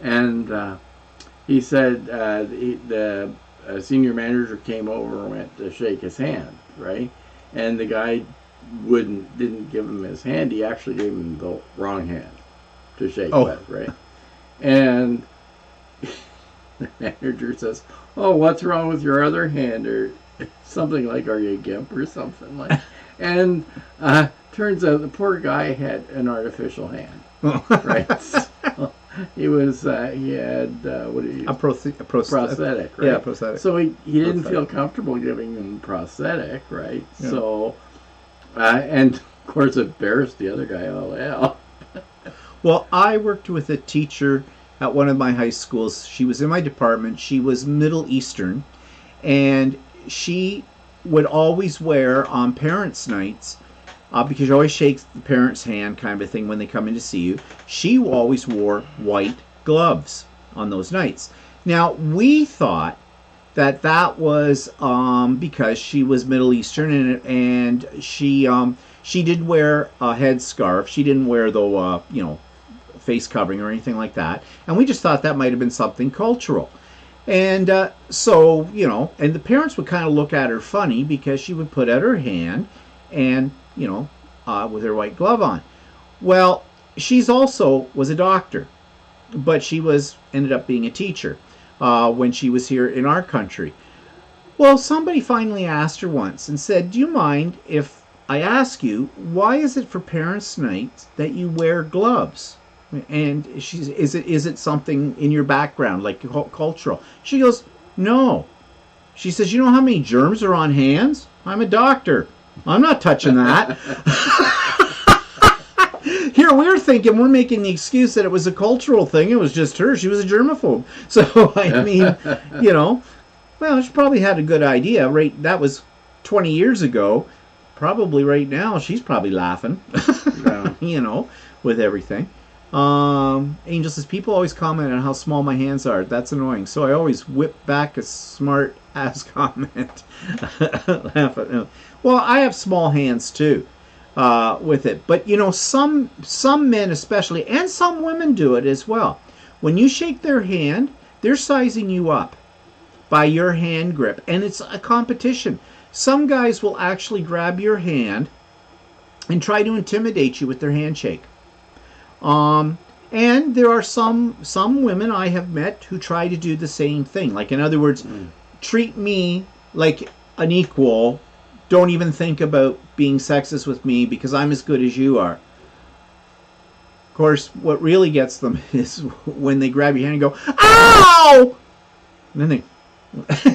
and he said the senior manager came over and went to shake his hand, right? And the guy didn't give him his hand. He actually gave him the wrong hand to shake with, right? And the manager says, "Oh, what's wrong with your other hand?" Or something like, "Are you a gimp?" or something like. And turns out the poor guy had an artificial hand, right? So he had a prosthetic, right? Yeah, prosthetic. So he didn't feel comfortable giving him prosthetic, right? Yeah. So and of course it embarrassed the other guy all hell. Well, I worked with a teacher at one of my high schools. She was in my department. She was Middle Eastern, and she would always wear on parents' nights, because you always shake the parents' hand kind of a thing when they come in to see you. She always wore white gloves on those nights. Now, we thought that was because she was Middle Eastern, and she did wear a headscarf. She didn't wear the face covering or anything like that. And we just thought that might have been something cultural. And so, and the parents would kind of look at her funny because she would put out her hand and, with her white glove on. Well, she's also was a doctor, but she ended up being a teacher when she was here in our country. Well, somebody finally asked her once and said, "Do you mind if I ask you, why is it for parents' night that you wear gloves?" And is it something in your background, like cultural? She goes, "No." She says, "You know how many germs are on hands? I'm a doctor. I'm not touching that." Here we're thinking, we're making the excuse that it was a cultural thing. It was just her. She was a germaphobe. So, I mean, you know, well, she probably had a good idea. Right, that was 20 years ago. Probably right now, she's probably laughing, Yeah. you know, with everything. Angel says, people always comment on how small my hands are. That's annoying. So I always whip back a smart ass comment. Laugh at them. Well, I have small hands too, with it. But you know, some men especially, and some women do it as well. When you shake their hand, they're sizing you up by your hand grip, and it's a competition. Some guys will actually grab your hand and try to intimidate you with their handshake. And there are some women I have met who try to do the same thing. Like, in other words, treat me like an equal. Don't even think about being sexist with me because I'm as good as you are. Of course, what really gets them is when they grab your hand and go, "Ow!" And then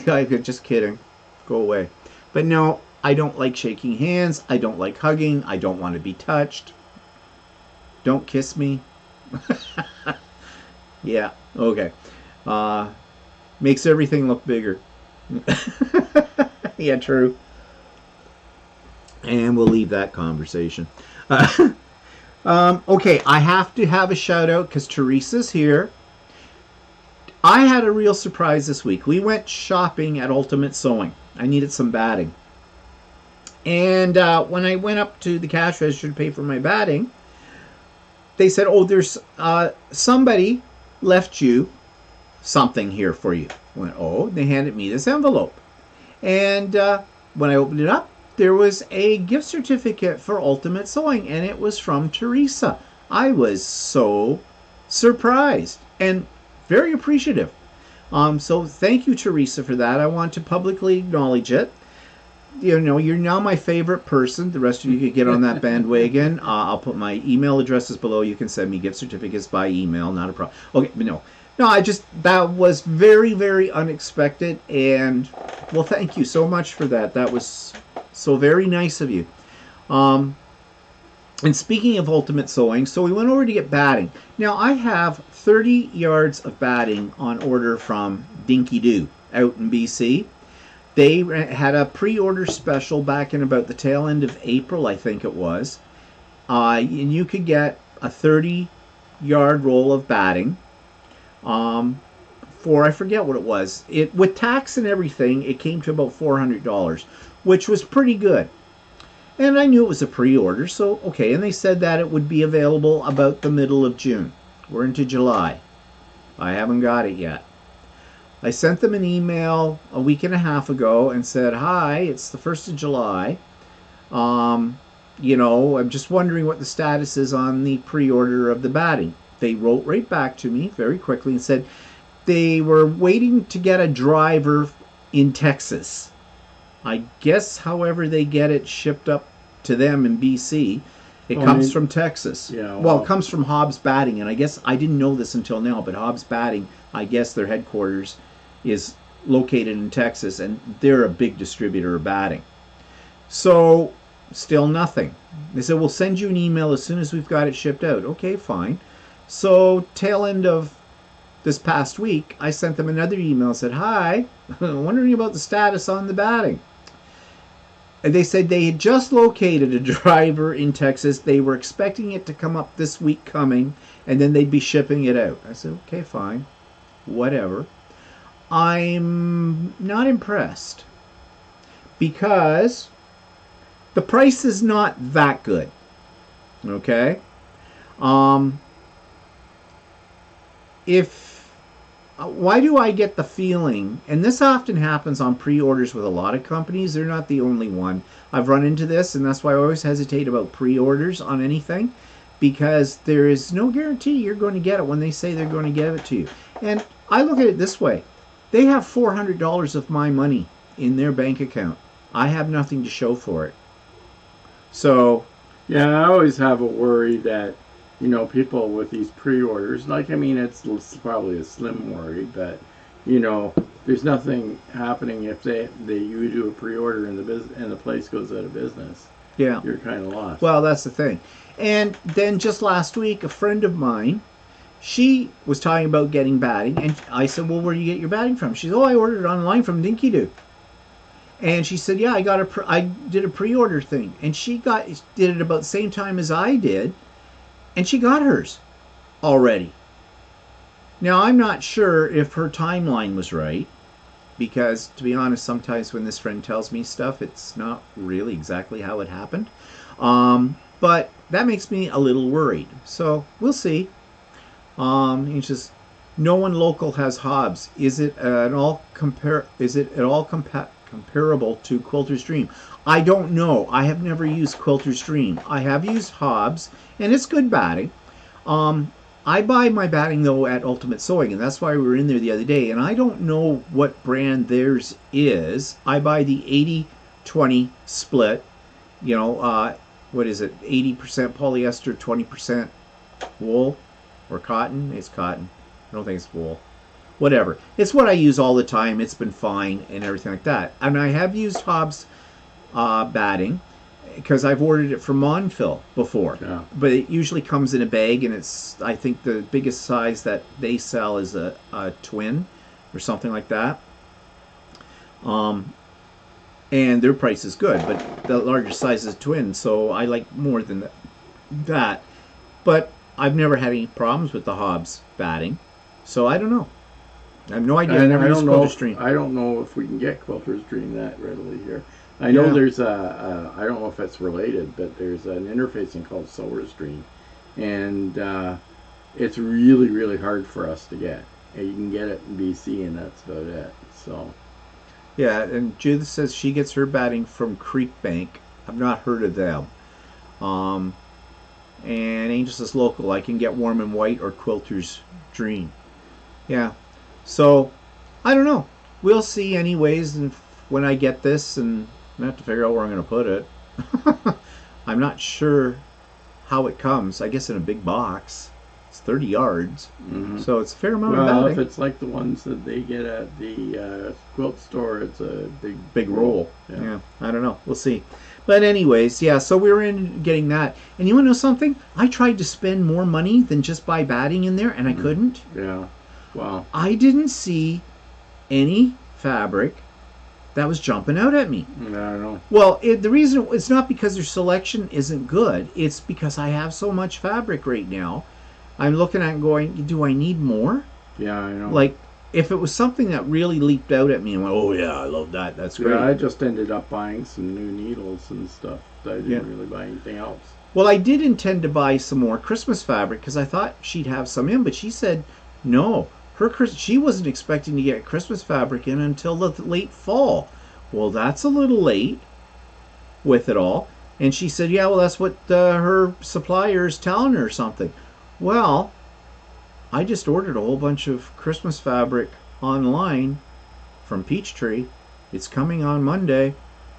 they, just kidding, go away. But no, I don't like shaking hands. I don't like hugging. I don't want to be touched. Don't kiss me. Yeah, okay. Makes everything look bigger. Yeah, true. And we'll leave that conversation. Okay, I have to have a shout out because Theresa's here. I had a real surprise this week. We went shopping at Ultimate Sewing. I needed some batting. And when I went up to the cash register to pay for my batting, they said, oh, there's somebody left you something here for you. I went, oh, they handed me this envelope. And when I opened it up, there was a gift certificate for Ultimate Sewing, and it was from Theresa. I was so surprised and very appreciative. So thank you, Theresa, for that. I want to publicly acknowledge it. You know, you're now my favorite person. The rest of you could get on that bandwagon. I'll put my email addresses below. You can send me gift certificates by email. Not a problem. Okay, but no, that was very, very unexpected. And, well, thank you so much for that. That was so very nice of you. And speaking of Ultimate Sewing, so we went over to get batting. Now, I have 30 yards of batting on order from Dinky Doo out in BC. They had a pre-order special back in about the tail end of April, I think it was. And you could get a 30-yard roll of batting for, I forget what it was. With tax and everything, it came to about $400, which was pretty good. And I knew it was a pre-order, so okay. And they said that it would be available about the middle of June. We're into July. I haven't got it yet. I sent them an email a week and a half ago and said, hi, it's the 1st of July. You know, I'm just wondering what the status is on the pre-order of the batting. They wrote right back to me very quickly and said they were waiting to get a driver in Texas. I guess, however, they get it shipped up to them in BC. It comes from Texas. Yeah, well, it comes from Hobbs Batting, and I guess I didn't know this until now, but Hobbs Batting, I guess their headquarters is located in Texas, and they're a big distributor of batting. So, still nothing. They said, we'll send you an email as soon as we've got it shipped out. Okay, fine. So, tail end of this past week, I sent them another email and said, hi, wondering about the status on the batting. And they said they had just located a driver in Texas. They were expecting it to come up this week coming, and then they'd be shipping it out. I said, okay, fine. Whatever. I'm not impressed because the price is not that good. Okay? Why do I get the feeling, and this often happens on pre-orders with a lot of companies, they're not the only one. I've run into this, and that's why I always hesitate about pre-orders on anything, because there is no guarantee you're going to get it when they say they're going to give it to you. And I look at it this way. They have $400 of my money in their bank account. I have nothing to show for it. So, yeah, I always have a worry that, you know, people with these pre-orders, like, I mean, it's probably a slim worry, but, you know, there's nothing happening if you do a pre-order and the place goes out of business. Yeah. you're kind of lost. Well, that's the thing. And then just last week, a friend of mine, she was talking about getting batting, and I said, "Well, where do you get your batting from?" She said, "Oh, I ordered it online from Dinky Doo." And she said, "Yeah, I did a pre-order thing," and did it about the same time as I did, and she got hers already. Now, I'm not sure if her timeline was right, because to be honest, sometimes when this friend tells me stuff, it's not really exactly how it happened. But that makes me a little worried. So we'll see. It's just no one local has Hobbs. Is it at all comparable to Quilter's Dream? I don't know. I have never used Quilter's Dream. I have used Hobbs, and it's good batting. I buy my batting though at Ultimate Sewing, and that's why we were in there the other day. And I don't know what brand theirs is. I buy the 80-20 split. You know, what is it? 80% polyester, 20% wool or cotton. It's cotton. I don't think it's wool. Whatever. It's what I use all the time. It's been fine and everything like that. And I have used Hobbs batting because I've ordered it from Monfil before. Yeah. But it usually comes in a bag, and I think the biggest size that they sell is a twin or something like that. And their price is good, but the largest size is a twin, so I like more than that. But I've never had any problems with the Hobbs batting, so I don't know. I have no idea. I never used Quilter's Dream. I don't know if we can get Quilter's Dream that readily here. I know there's I don't know if it's related, but there's an interfacing called Sewer's Dream, and it's really, really hard for us to get. And you can get it in BC, and that's about it. So. Yeah, and Judith says she gets her batting from Creek Bank. I've not heard of them. And Angel says local. I can get Warm and White or Quilter's Dream. Yeah. So, I don't know. We'll see anyways and when I get this, and I have to figure out where I'm going to put it. I'm not sure how it comes. I guess in a big box. It's 30 yards. Mm-hmm. So it's a fair amount of batting. Well, if it's like the ones that they get at the quilt store, it's a big roll. Yeah, I don't know. We'll see. But anyways, yeah, so we were in getting that. And you want to know something? I tried to spend more money than just buy batting in there, and I couldn't. Yeah. Wow. I didn't see any fabric that was jumping out at me. I don't know. Well, the reason, it's not because their selection isn't good. It's because I have so much fabric right now. I'm looking at it and going, do I need more? Yeah, I know. Like, if it was something that really leaped out at me and went, oh yeah, I love that. That's great. Yeah, I just ended up buying some new needles and stuff. I didn't really buy anything else. Well, I did intend to buy some more Christmas fabric because I thought she'd have some in, but she said no. She wasn't expecting to get Christmas fabric in until the late fall. Well, that's a little late with it all. And she said, yeah, well, that's what her supplier is telling her or something. Well, I just ordered a whole bunch of Christmas fabric online from Peachtree. It's coming on Monday.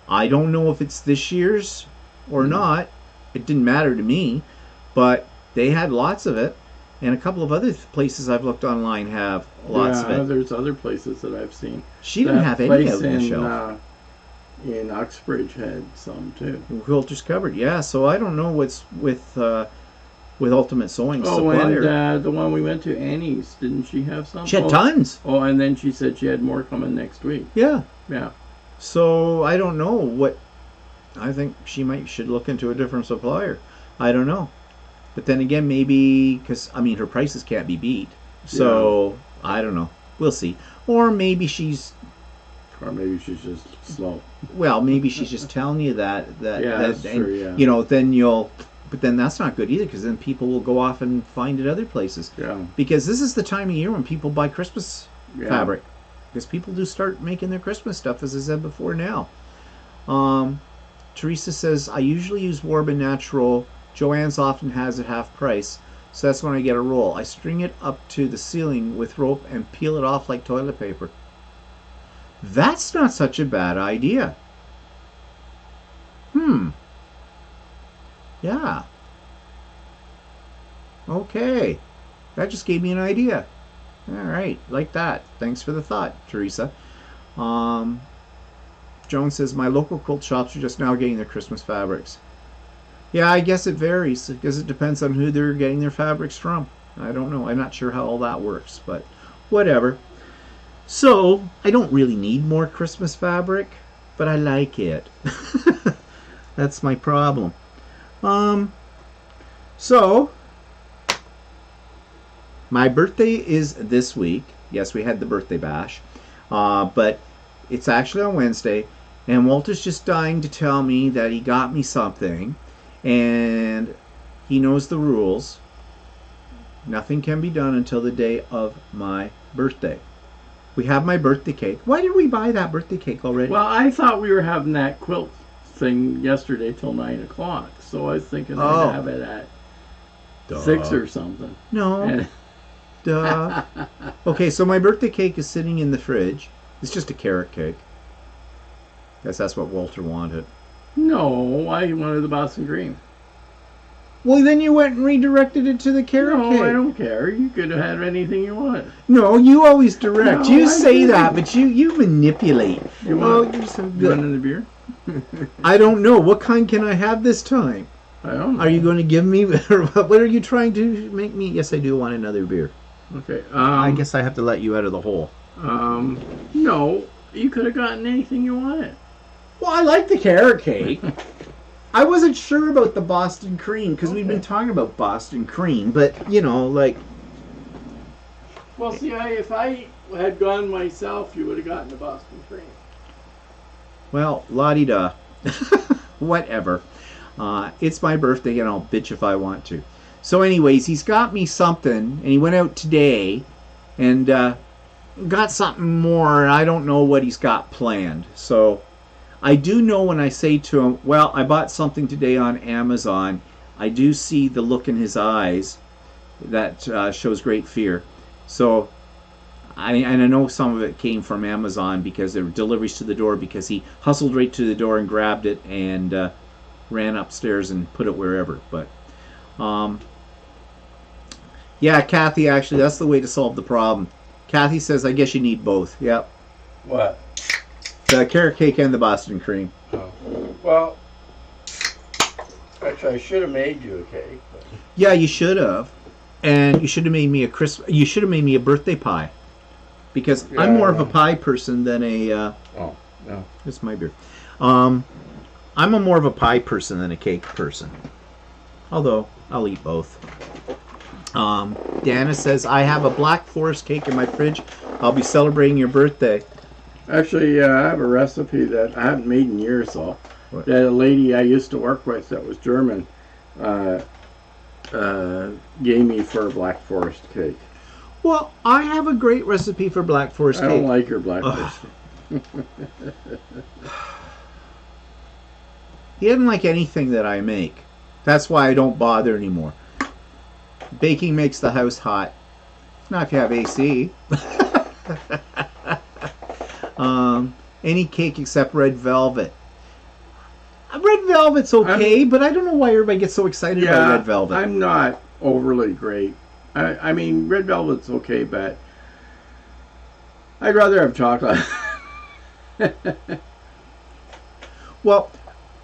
I don't know if it's this year's or not. It didn't matter to me, but they had lots of it. And a couple of other places I've looked online have lots of it. Yeah, there's other places that I've seen. She didn't have any out on the shelf. In Uxbridge had some too. Quilter's Cupboard, yeah. So I don't know what's with Ultimate Sewing supplier. And the one we went to, Annie's, didn't she have some? She had tons. Oh, and then she said she had more coming next week. Yeah. Yeah. So I don't know what. I think she should look into a different supplier. I don't know. But then again, maybe, because, her prices can't be beat. So, yeah. I don't know. We'll see. Or maybe she's just slow. Well, maybe she's just telling you that. Yeah, that's true, yeah. Then but then that's not good either, because then people will go off and find it other places. Yeah. Because this is the time of year when people buy Christmas fabric. Because people do start making their Christmas stuff, as I said before now. Teresa says, I usually use Warm and Natural. Joann's often has it half price, so that's when I get a roll. I string it up to the ceiling with rope and peel it off like toilet paper. That's not such a bad idea. Yeah. Okay. That just gave me an idea. All right, like that. Thanks for the thought, Teresa. Joan says, my local quilt shops are just now getting their Christmas fabrics. Yeah, I guess it varies because it depends on who they're getting their fabrics from. I don't know. I'm not sure how all that works, but whatever. So, I don't really need more Christmas fabric, but I like it. That's my problem. So, my birthday is this week. Yes, we had the birthday bash. But it's actually on Wednesday. And Walter's just dying to tell me that he got me something. And he knows the rules. Nothing can be done until the day of my birthday. We have my birthday cake. Why did we buy that birthday cake already? Well, I thought we were having that quilt thing yesterday till 9 o'clock. So I was thinking I'd have it at 6 or something. No. And Duh. Okay, so my birthday cake is sitting in the fridge. It's just a carrot cake. Guess that's what Walter wanted. no, I wanted the Boston cream. Well, then you went and redirected it to the carrot No, cake. I don't care. You could have had anything you want. No, you always direct. No, you I say didn't. that, but you manipulate. You want, you're so you good. want another beer? I don't know. What kind can I have this time? I don't know. Are you going to give me... What are you trying to make me... Yes, I do want another beer. Okay. I guess I have to let you out of the hole. No, you could have gotten anything you wanted. Well, I like the carrot cake. I wasn't sure about the Boston cream because we've been talking about Boston cream, but you know, like. Well, see, if I had gone myself, you would have gotten the Boston cream. Well, la-di-da. Whatever. It's my birthday and I'll bitch if I want to. So anyways, he's got me something and he went out today and got something more. I don't know what he's got planned. So I do know when I say to him, well, I bought something today on Amazon, I do see the look in his eyes that shows great fear. So, and I know some of it came from Amazon because there were deliveries to the door because he hustled right to the door and grabbed it and ran upstairs and put it wherever. But, yeah, Kathy, actually, that's the way to solve the problem. Kathy says, I guess you need both. Yep. What? The carrot cake and the Boston cream. Oh. Well, actually, I should have made you a cake. But... Yeah, you should have. And you should have made me you should have made me a birthday pie. Because Yeah, I'm more of a pie person than a Oh, no. this is my beer. I'm a more of a pie person than a cake person. Although I'll eat both. Dana says I have a Black Forest cake in my fridge. I'll be celebrating your birthday. Actually, I have a recipe that I haven't made in years, though. What? That a lady I used to work with that was German gave me for a Black Forest cake. Well, I have a great recipe for Black Forest I cake. don't like your Black Forest. He doesn't like anything that I make. That's why I don't bother anymore. Baking makes the house hot. Not if you have AC. Any cake except red velvet. Red velvet's okay, but I don't know why everybody gets so excited about red velvet. I'm not overly great. I mean, red velvet's okay, but I'd rather have chocolate. Well,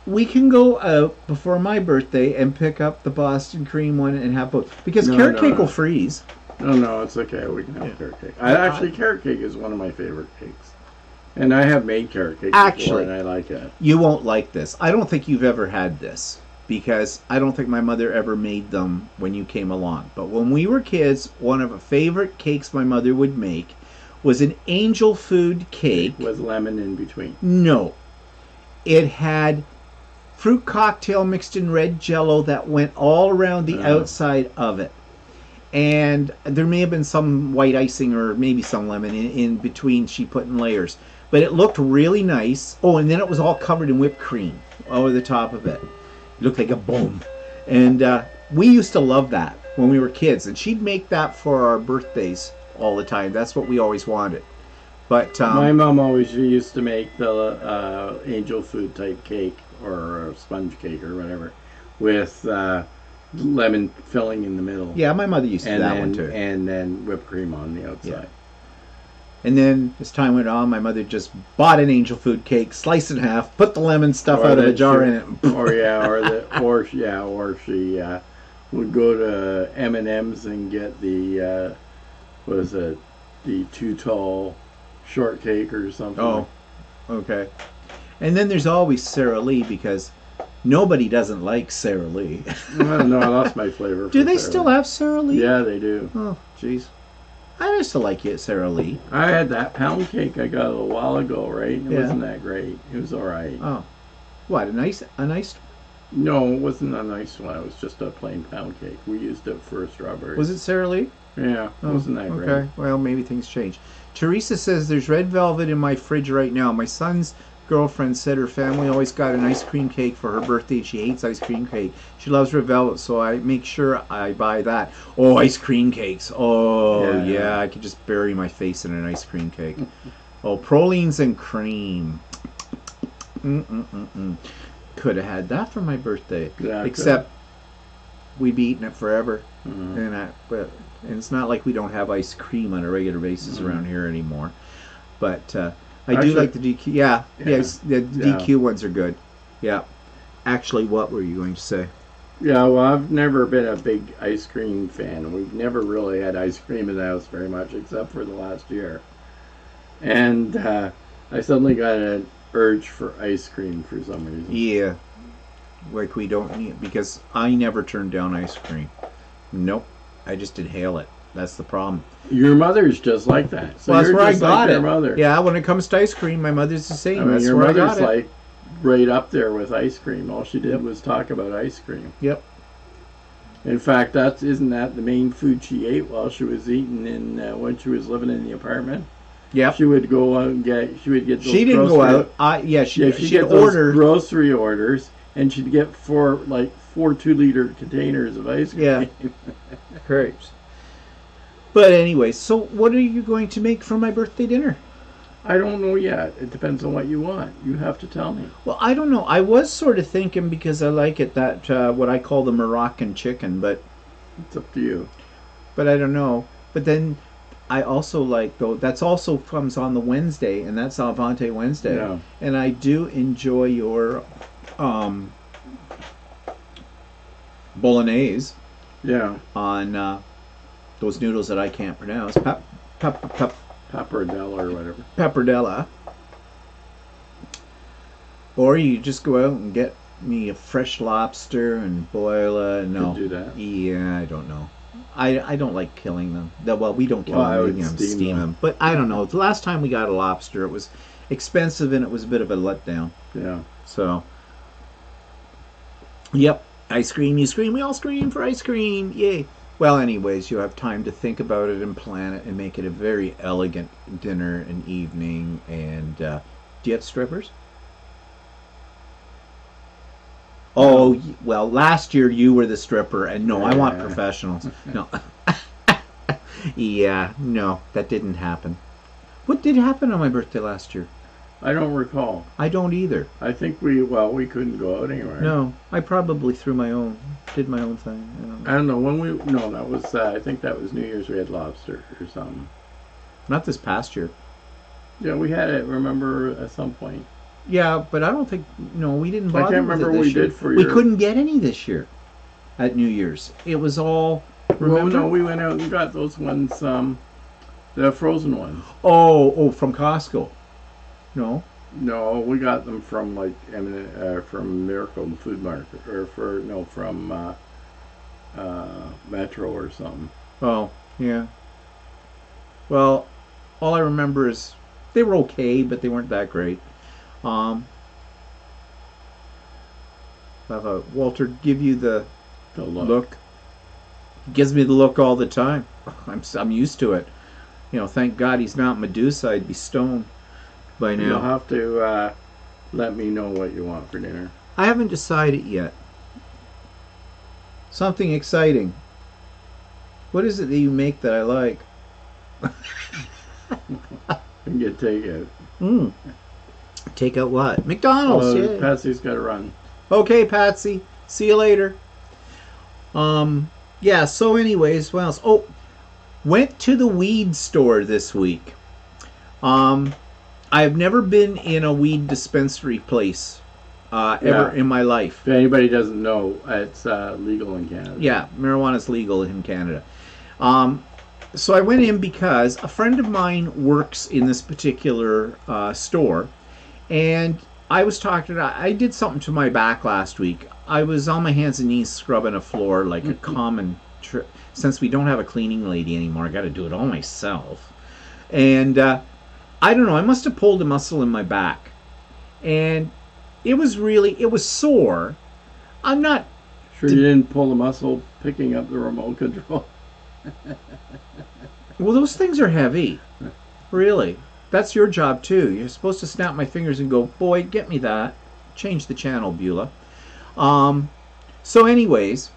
we can go out before my birthday and pick up the Boston cream one and have both. Because carrot cake will freeze. No, it's okay. We can have carrot cake. Actually, carrot cake is one of my favorite cakes. And I have made carrot cake before, and I like it. You won't like this. I don't think you've ever had this. Because I don't think my mother ever made them when you came along. But when we were kids, one of the favorite cakes my mother would make was an angel food cake. With lemon in between. No. It had fruit cocktail mixed in red jello that went all around the outside of it. And there may have been some white icing or maybe some lemon in between she put in layers. But it looked really nice. Oh, and then it was all covered in whipped cream over the top of it. It looked like a bomb. And we used to love that when we were kids. And she'd make that for our birthdays all the time. That's what we always wanted. But my mom always used to make the angel food type cake or a sponge cake or whatever with lemon filling in the middle. Yeah, my mother used to do that one too. And then whipped cream on the outside. And then as time went on, my mother just bought an angel food cake, sliced it in half, put the lemon stuff out of a jar in it. Or she would go to M&M's and get the the too tall shortcake or something. Oh, okay. And then there's always Sara Lee, because nobody doesn't like Sara Lee. I don't know. I lost my flavor. Do they still have Sara Lee? Yeah, they do. Oh, jeez. I used to like it, Sara Lee. I had that pound cake I got a little while ago, right? It Yeah. wasn't that great. It was all right. Oh, what, a nice? No, it wasn't a nice one. It was just a plain pound cake. We used it for strawberries. Was it Sara Lee? Yeah, it wasn't that great. Okay, well, maybe things change. Teresa says there's red velvet in my fridge right now. My son's girlfriend said her family always got an ice cream cake for her birthday. She hates ice cream cake. She loves red velvet, so I make sure I buy that. Oh, ice cream cakes. Oh, yeah, I could just bury my face in an ice cream cake. Oh, pralines and cream. Could have had that for my birthday. Yeah, except we'd be eating it forever. Mhm. And it's not like we don't have ice cream on a regular basis around here anymore. But I do like the DQ. Yeah, yes, the DQ ones are good. Yeah. Actually, what were you going to say? Yeah, well, I've never been a big ice cream fan. We've never really had ice cream in the house very much, except for the last year. And I suddenly got an urge for ice cream for some reason. Yeah. Like we don't need, because I never turned down ice cream. Nope. I just inhale it. That's the problem. Your mother's just like that. So well, that's you're where I just got like it. Your mother. Yeah, when it comes to ice cream, my mother's the same. I mean, that's your where mother's I got it. like right up there with ice cream. All she did was talk about ice cream. Yep. In fact, isn't that the main food she ate while she was eating when she was living in the apartment? Yeah. She would go out and get. She would get. Those she didn't go out. She'd get order those grocery orders, and she'd get four 2-liter containers of ice cream. Yeah. Great. But anyway, so what are you going to make for my birthday dinner? I don't know yet. It depends on what you want. You have to tell me. Well, I don't know. I was sort of thinking, because I like it, that what I call the Moroccan chicken, but it's up to you. But I don't know. But then I also like, though, that's also comes on the Wednesday, and that's Avante Wednesday. Yeah. And I do enjoy your bolognese. Yeah. On those noodles that I can't pronounce. Pappardella or whatever. Pappardella. Or you just go out and get me a fresh lobster and boil it. No. Could do that. Yeah, I don't know. I don't like killing them. Well, we don't kill I them. would Steam them. But I don't know. The last time we got a lobster, it was expensive and it was a bit of a letdown. Yeah. So. Yep. Ice cream, you scream, we all scream for ice cream. Yay. Well, anyways, you have time to think about it and plan it and make it a very elegant dinner and evening. And do you have strippers? Oh, well, last year you were the stripper, and no, I want professionals. No. Yeah, no, that didn't happen. What did happen on my birthday last year? I don't recall. I don't either. I think we couldn't go out anywhere. No, I probably did my own thing. I don't know no, that was I think that was New Year's. We had lobster or something. Not this past year. Yeah, we had it. Remember at some point. Yeah, but I don't think we didn't bother. I can't remember what we did for We couldn't get any this year at New Year's. It was all. Remember? Well, no, we went out and got those ones, the frozen ones. Oh, from Costco. No, we got them from from Miracle Food Market, or from Metro or something. Oh, yeah. Well, all I remember is they were okay, but they weren't that great. Have Walter give you the look. He gives me the look all the time. I'm used to it. Thank God he's not Medusa. I'd be stoned by now. You'll have to let me know what you want for dinner. I haven't decided yet. Something exciting. What is it that you make that I like? And get takeout. Take out what? McDonald's. Yeah. Patsy's got to run. Okay, Patsy. See you later. Yeah. So, anyways, what else? Oh, went to the weed store this week. I've never been in a weed dispensary place ever in my life. If anybody doesn't know, it's legal in Canada. Yeah, marijuana is legal in Canada. So I went in because a friend of mine works in this particular store, and I was talking. I did something to my back last week. I was on my hands and knees scrubbing a floor like a common trip. Since we don't have a cleaning lady anymore, I got to do it all myself. And I don't know. I must have pulled a muscle in my back, and it was sore. I'm not sure you didn't pull the muscle picking up the remote control. Well, those things are heavy. Really. That's your job, too. You're supposed to snap my fingers and go, boy, get me that. Change the channel, Beulah. So anyways,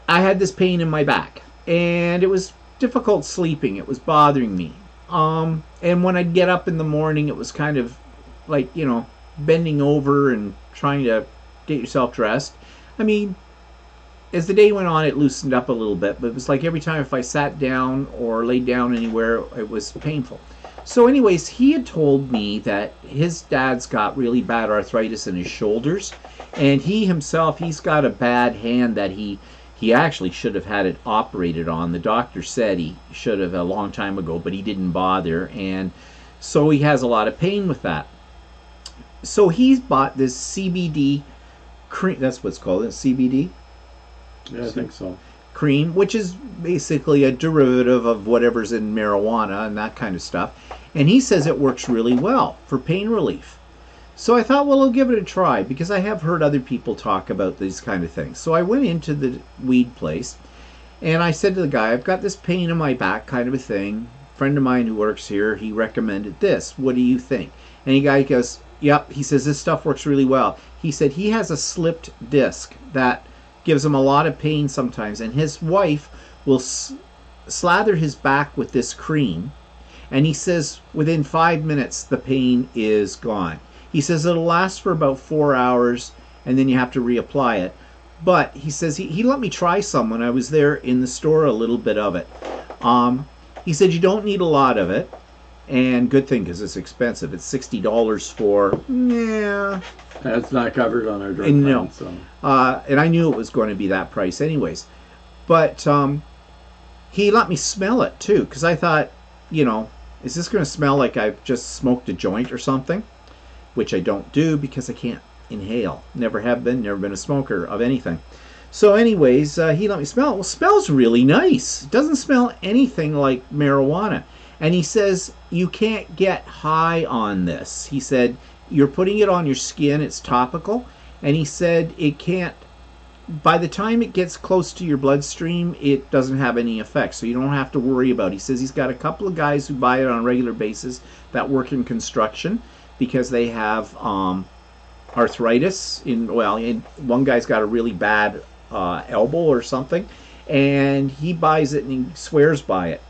I had this pain in my back. And it was difficult sleeping. It was bothering me. And when I'd get up in the morning, it was kind of like, bending over and trying to get yourself dressed. I mean, as the day went on, it loosened up a little bit, but it was like every time if I sat down or laid down anywhere, it was painful. So anyways, he had told me that his dad's got really bad arthritis in his shoulders, and he himself, he's got a bad hand that he actually should have had it operated on. The doctor said he should have a long time ago, but he didn't bother, and so he has a lot of pain with that. So he's bought this CBD cream, that's what's called, CBD? Yeah, I think so. Cream, which is basically a derivative of whatever's in marijuana and that kind of stuff. And he says it works really well for pain relief. So I thought, well, I'll give it a try because I have heard other people talk about these kind of things. So I went into the weed place and I said to the guy, I've got this pain in my back kind of a thing. A friend of mine who works here, he recommended this. What do you think? And the guy goes, yep. He says, this stuff works really well. He said he has a slipped disc that gives him a lot of pain sometimes, and his wife will slather his back with this cream, and he says within 5 minutes the pain is gone. He says it'll last for about 4 hours and then you have to reapply it, but he says he let me try some when I was there in the store, a little bit of it. He said you don't need a lot of it, and good thing because it's expensive. It's $60 for That's not covered on our drug no. fund, so. And I knew it was going to be that price anyways. But he let me smell it too, because I thought, is this going to smell like I've just smoked a joint or something? Which I don't do because I can't inhale. Never have been, never been a smoker of anything. So anyways, he let me smell it. Well, it smells really nice. It doesn't smell anything like marijuana. And he says, you can't get high on this. He said, you're putting it on your skin, it's topical. And he said, it can't, by the time it gets close to your bloodstream, it doesn't have any effect. So you don't have to worry about it. He says he's got a couple of guys who buy it on a regular basis that work in construction because they have arthritis. One guy's got a really bad elbow or something. And he buys it and he swears by it.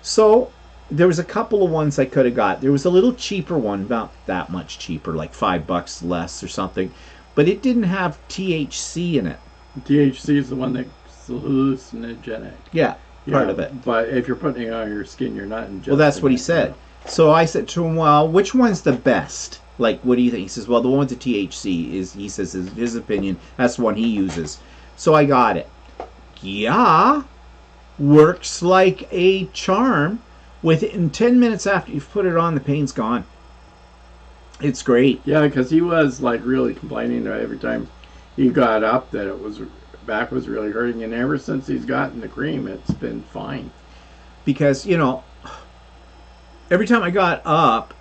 So there was a couple of ones I could have got. There was a little cheaper one, not that much cheaper, like $5 less or something, but it didn't have THC in it. THC is the one that's hallucinogenic. Yeah, part of it. But if you're putting it on your skin, you're not ingesting. Well, that's what he said. So I said to him, well, which one's the best? Like, what do you think? He says, well, the one with the THC is, he says, is his opinion. That's the one he uses. So I got it. Yeah, works like a charm. Within 10 minutes after you've put it on, the pain's gone. It's great. Yeah, because he was like really complaining that every time he got up that back was really hurting, and ever since he's gotten the cream, it's been fine. Because every time I got up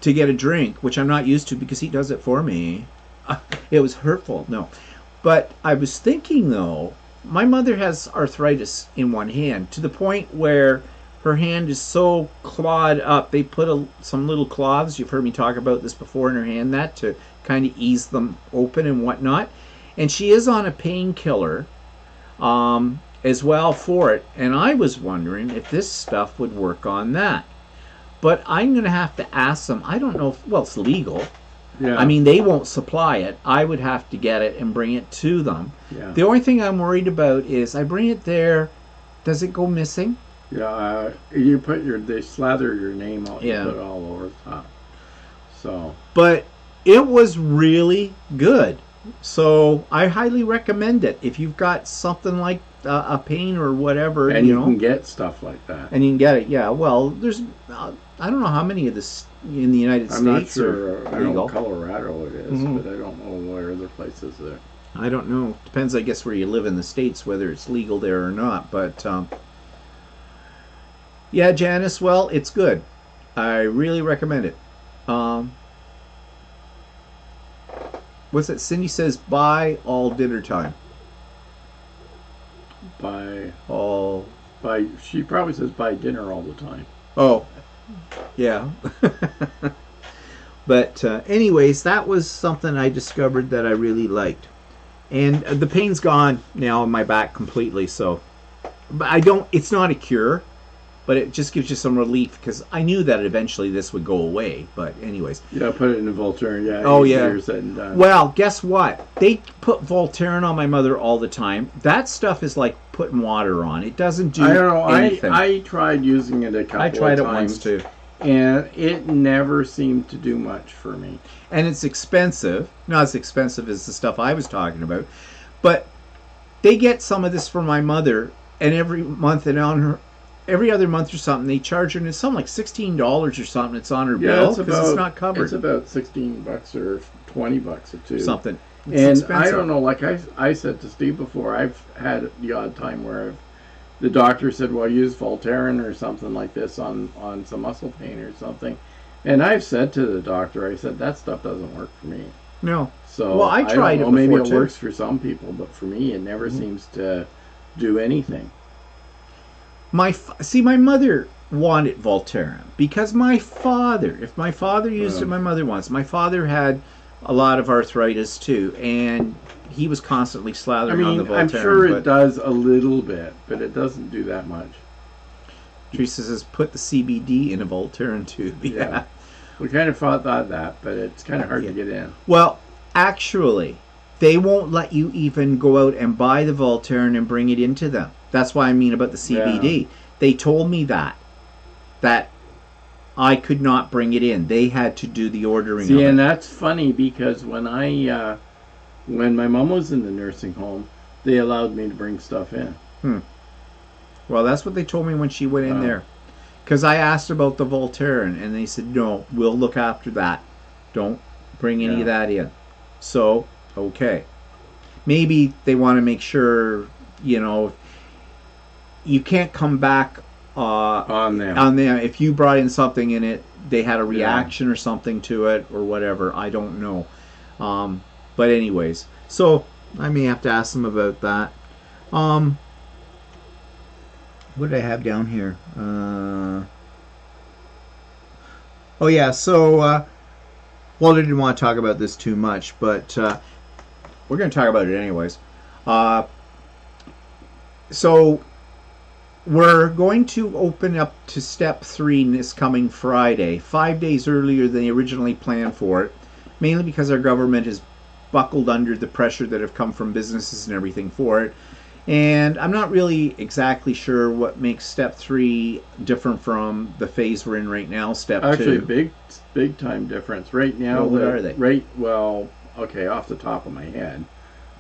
to get a drink, which I'm not used to because he does it for me, it was hurtful. No, but I was thinking though, my mother has arthritis in one hand to the point where her hand is so clawed up. They put some little cloths, you've heard me talk about this before, in her hand, that to kind of ease them open and whatnot. And she is on a painkiller as well for it. And I was wondering if this stuff would work on that. But I'm going to have to ask them. I don't know if, well, it's legal. Yeah. I mean, they won't supply it. I would have to get it and bring it to them. Yeah. The only thing I'm worried about is I bring it there, does it go missing? Yeah, they slather your name out Yeah. and put it all over the top. So, But it was really good. So I highly recommend it if you've got something like a pain or whatever, and you you know, can get stuff like that. and you can get it. Yeah, well, there's I don't know how many of this in the United I'm not States sure. are I know legal. Colorado it is, Mhm. but I don't know where other places there. I don't know. Depends, I guess, where you live in the States, whether it's legal there or not. But yeah, Janice, well, it's good. I really recommend it. Um, what's it? Cindy says, buy all dinner time. By All. she probably says buy dinner all the time. Oh, yeah. But anyways, that was something I discovered that I really liked. And the pain's gone now in my back completely, so. But I don't, it's not a cure, but it just gives you some relief because I knew that eventually this would go away. But anyways. Yeah, put it in the Voltaire. Yeah. Oh, yeah. Easier said than done. Well, guess what? They put Voltaren on my mother all the time. That stuff is like putting water on. It doesn't do I don't know. anything. I tried using it a couple I tried of it times once too. and it never seemed to do much for me. And it's expensive. Not as expensive as the stuff I was talking about. But they get some of this from my mother, and every month and on her, every other month or something, they charge her, and it's something like $16 or something. It's on her bill because it's not covered. It's about $16 or $20 or two. Something. It's And expensive. I don't know. Like I said to Steve before, I've had the odd time where the doctor said, "Well, use Voltaren or something like this on some muscle pain or something." And I've said to the doctor, I said that stuff doesn't work for me. No. So Well, I tried don't know, it before, maybe it too. works for some people, but for me, it never seems to do anything. My mother wanted Voltaren because if my father used it, my mother wants. My father had a lot of arthritis too, and he was constantly I slathering on the mean, Voltaren. I'm sure but it does a little bit, but it doesn't do that much. Teresa says, put the CBD in a Voltaren tube. Yeah. We kind of thought that, but it's kind of hard to get in. Well, actually, they won't let you even go out and buy the Voltaren and bring it into them. That's what I mean about the CBD. Yeah. They told me that I could not bring it in. They had to do the ordering. See, of and it. that's funny because when my mom was in the nursing home, they allowed me to bring stuff in. Well, that's what they told me when she went in there. Because I asked about the Voltaren, and they said, no, we'll look after that. Don't bring any of that in. So, okay. Maybe they want to make sure, you can't come back On them. on them. If you brought in something in it, they had a reaction or something to it or whatever. I don't know. But anyways, so I may have to ask them about that. What did I have down here? Oh yeah, so Walter didn't want to talk about this too much, but we're going to talk about it anyways. So we're going to open up to step 3 this coming Friday, 5 days earlier than they originally planned for it, mainly because our government has buckled under the pressure that have come from businesses and everything for it. And I'm not really exactly sure what makes step 3 different from the phase we're in right now, step 2. Actually, big time difference. Right now, Well, what are they? Okay, off the top of my head.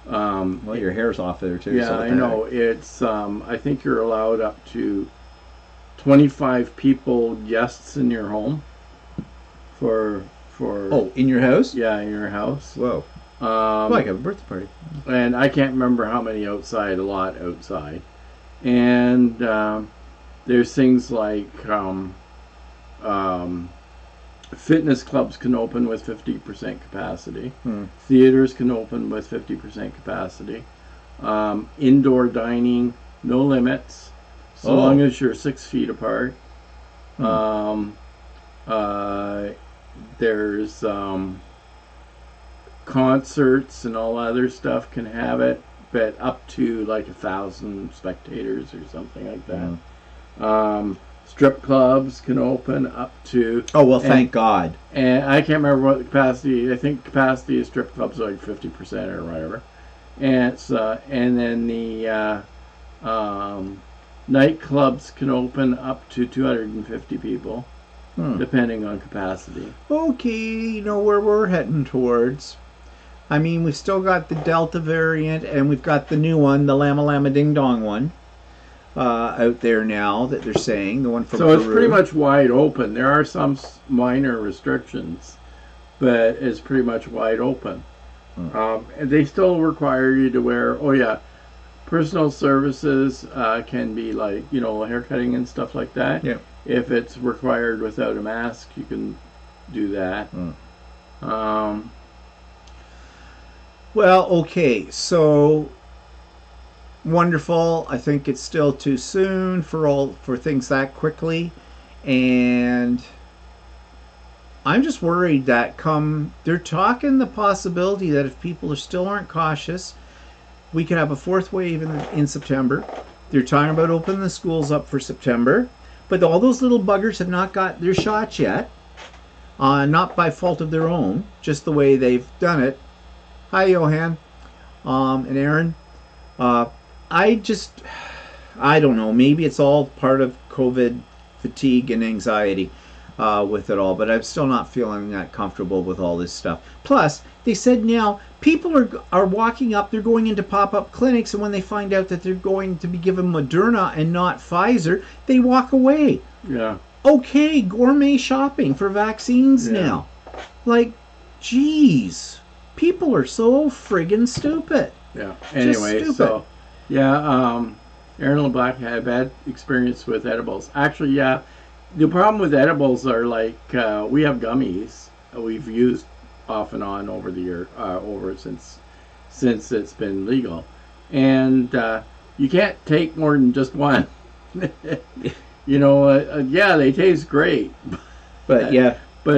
Well, your hair's off there too. Yeah, so I know. It's I think you're allowed up to 25 guests in your home. For Oh, in your house? yeah, in your house. Whoa. Like a birthday party. And I can't remember how many outside. A lot outside. And there's things like fitness clubs can open with 50% capacity. Theaters can open with 50% capacity. Indoor dining, no limits, so long as you're 6 feet apart. There's concerts and all other stuff can have it, but up to like 1,000 spectators or something like that. Strip clubs can open up to. Oh well, thank God. And I can't remember what the capacity. I think capacity of strip clubs are like 50% or whatever. And it's and then the Nightclubs can open up to 250 people, depending on capacity. Okay, you know where we're heading towards. I mean, we've still got the Delta variant, and we've got the new one, the Lama Lama Ding Dong one, out there now that they're saying, the one from So Peru. it's pretty much wide open. There are some minor restrictions, but it's pretty much wide open. And they still require you to wear, personal services can be like, haircutting and stuff like that. Yeah. If it's required without a mask, you can do that. Well, okay, so wonderful. I think it's still too soon for things that quickly, and I'm just worried that they're talking the possibility that if people still aren't cautious, we could have a fourth wave in September. They're talking about opening the schools up for September, but all those little buggers have not got their shots yet, not by fault of their own, just the way they've done it. Hi, Johan, and Aaron. I don't know. Maybe it's all part of COVID fatigue and anxiety with it all, but I'm still not feeling that comfortable with all this stuff. Plus, they said now people are walking up, they're going into pop-up clinics, and when they find out that they're going to be given Moderna and not Pfizer, they walk away. Yeah. Okay, gourmet shopping for vaccines now. Like, geez. People are so friggin' stupid. Yeah. Anyway, so Aaron LeBlanc had a bad experience with edibles. Actually, yeah. The problem with edibles are like we have gummies we've used off and on over the year, since it's been legal, and you can't take more than just one. Yeah, they taste great, but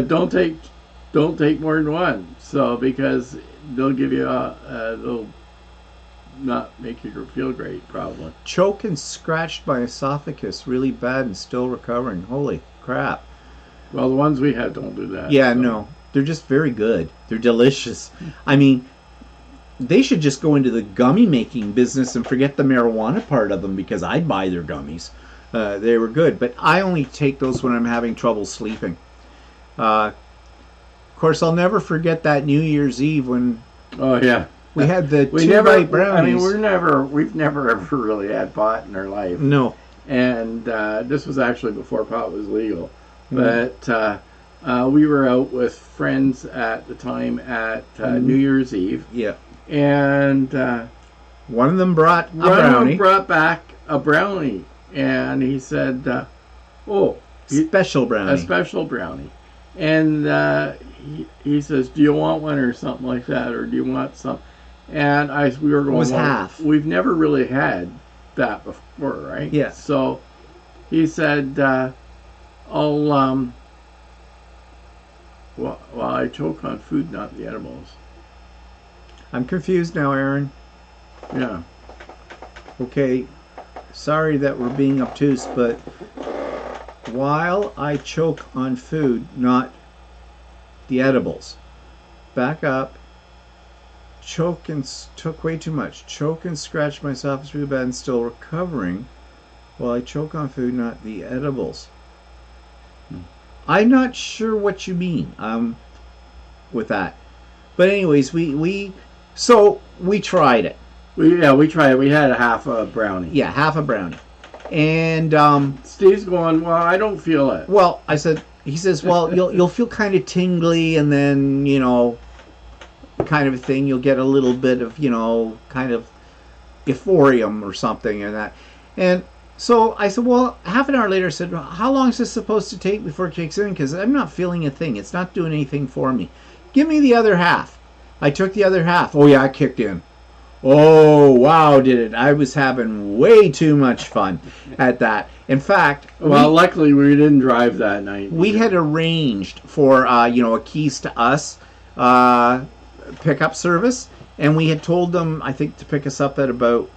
don't take more than one. So because they'll give you they'll not make you feel great, probably. Choke and scratched my esophagus really bad and still recovering. Holy crap. Well, the ones we had don't do that. Yeah, so. No. They're just very good. They're delicious. I mean, they should just go into the gummy making business and forget the marijuana part of them, because I'd buy their gummies. They were good. But I only take those when I'm having trouble sleeping. Of course, I'll never forget that New Year's Eve when... Oh, yeah. We had the two-bite brownies. I mean, we've never ever really had pot in our life. No. And this was actually before pot was legal. But we were out with friends at the time at New Year's Eve. Yeah. And one of them brought brought back a brownie. And he said, special brownie. A special brownie. And he says, do you want one or something like that? Or do you want some? And we were going, it was half. We've never really had that before, right? Yeah. So he said, I'll, I choke on food, not the edibles. I'm confused now, Aaron. Yeah. Okay. Sorry that we're being obtuse, but while I choke on food, not the edibles. Back up. Took way too much. Choke and scratch my esophagus really bad and still recovering while I choke on food, not the edibles. I'm not sure what you mean with that. But anyways, we tried it. We tried it. We had a half a brownie. Yeah, half a brownie. And Steve's going, well, I don't feel it. Well, he says, well, you'll feel kind of tingly, and then, kind of a thing. You'll get a little bit of, kind of euphorium or something and that. And so I said, well, half an hour later, I said, how long is this supposed to take before it kicks in? Because I'm not feeling a thing. It's not doing anything for me. Give me the other half. I took the other half. Oh, yeah, it kicked in. Oh, wow, did it. I was having way too much fun at that. In fact... Well, luckily we didn't drive that night. We had arranged for, a Keys to Us pickup service, and we had told them, I think, to pick us up at about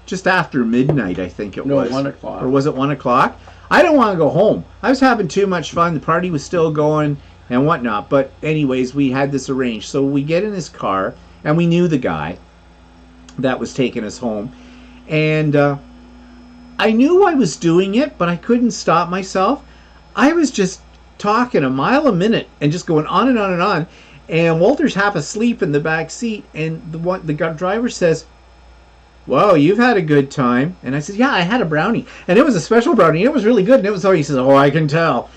just after midnight, I think it was. No, 1 o'clock. Or was it 1 o'clock? I didn't want to go home. I was having too much fun. The party was still going and whatnot. But anyways, we had this arranged. So we get in his car, and we knew the guy that was taking us home. And I knew I was doing it, but I couldn't stop myself. I was just talking a mile a minute and just going on and on and on. And Walter's half asleep in the back seat, and the driver says, "Whoa, you've had a good time." And I said, "Yeah, I had a brownie, and it was a special brownie. It was really good." And it was all. He says, "Oh, I can tell."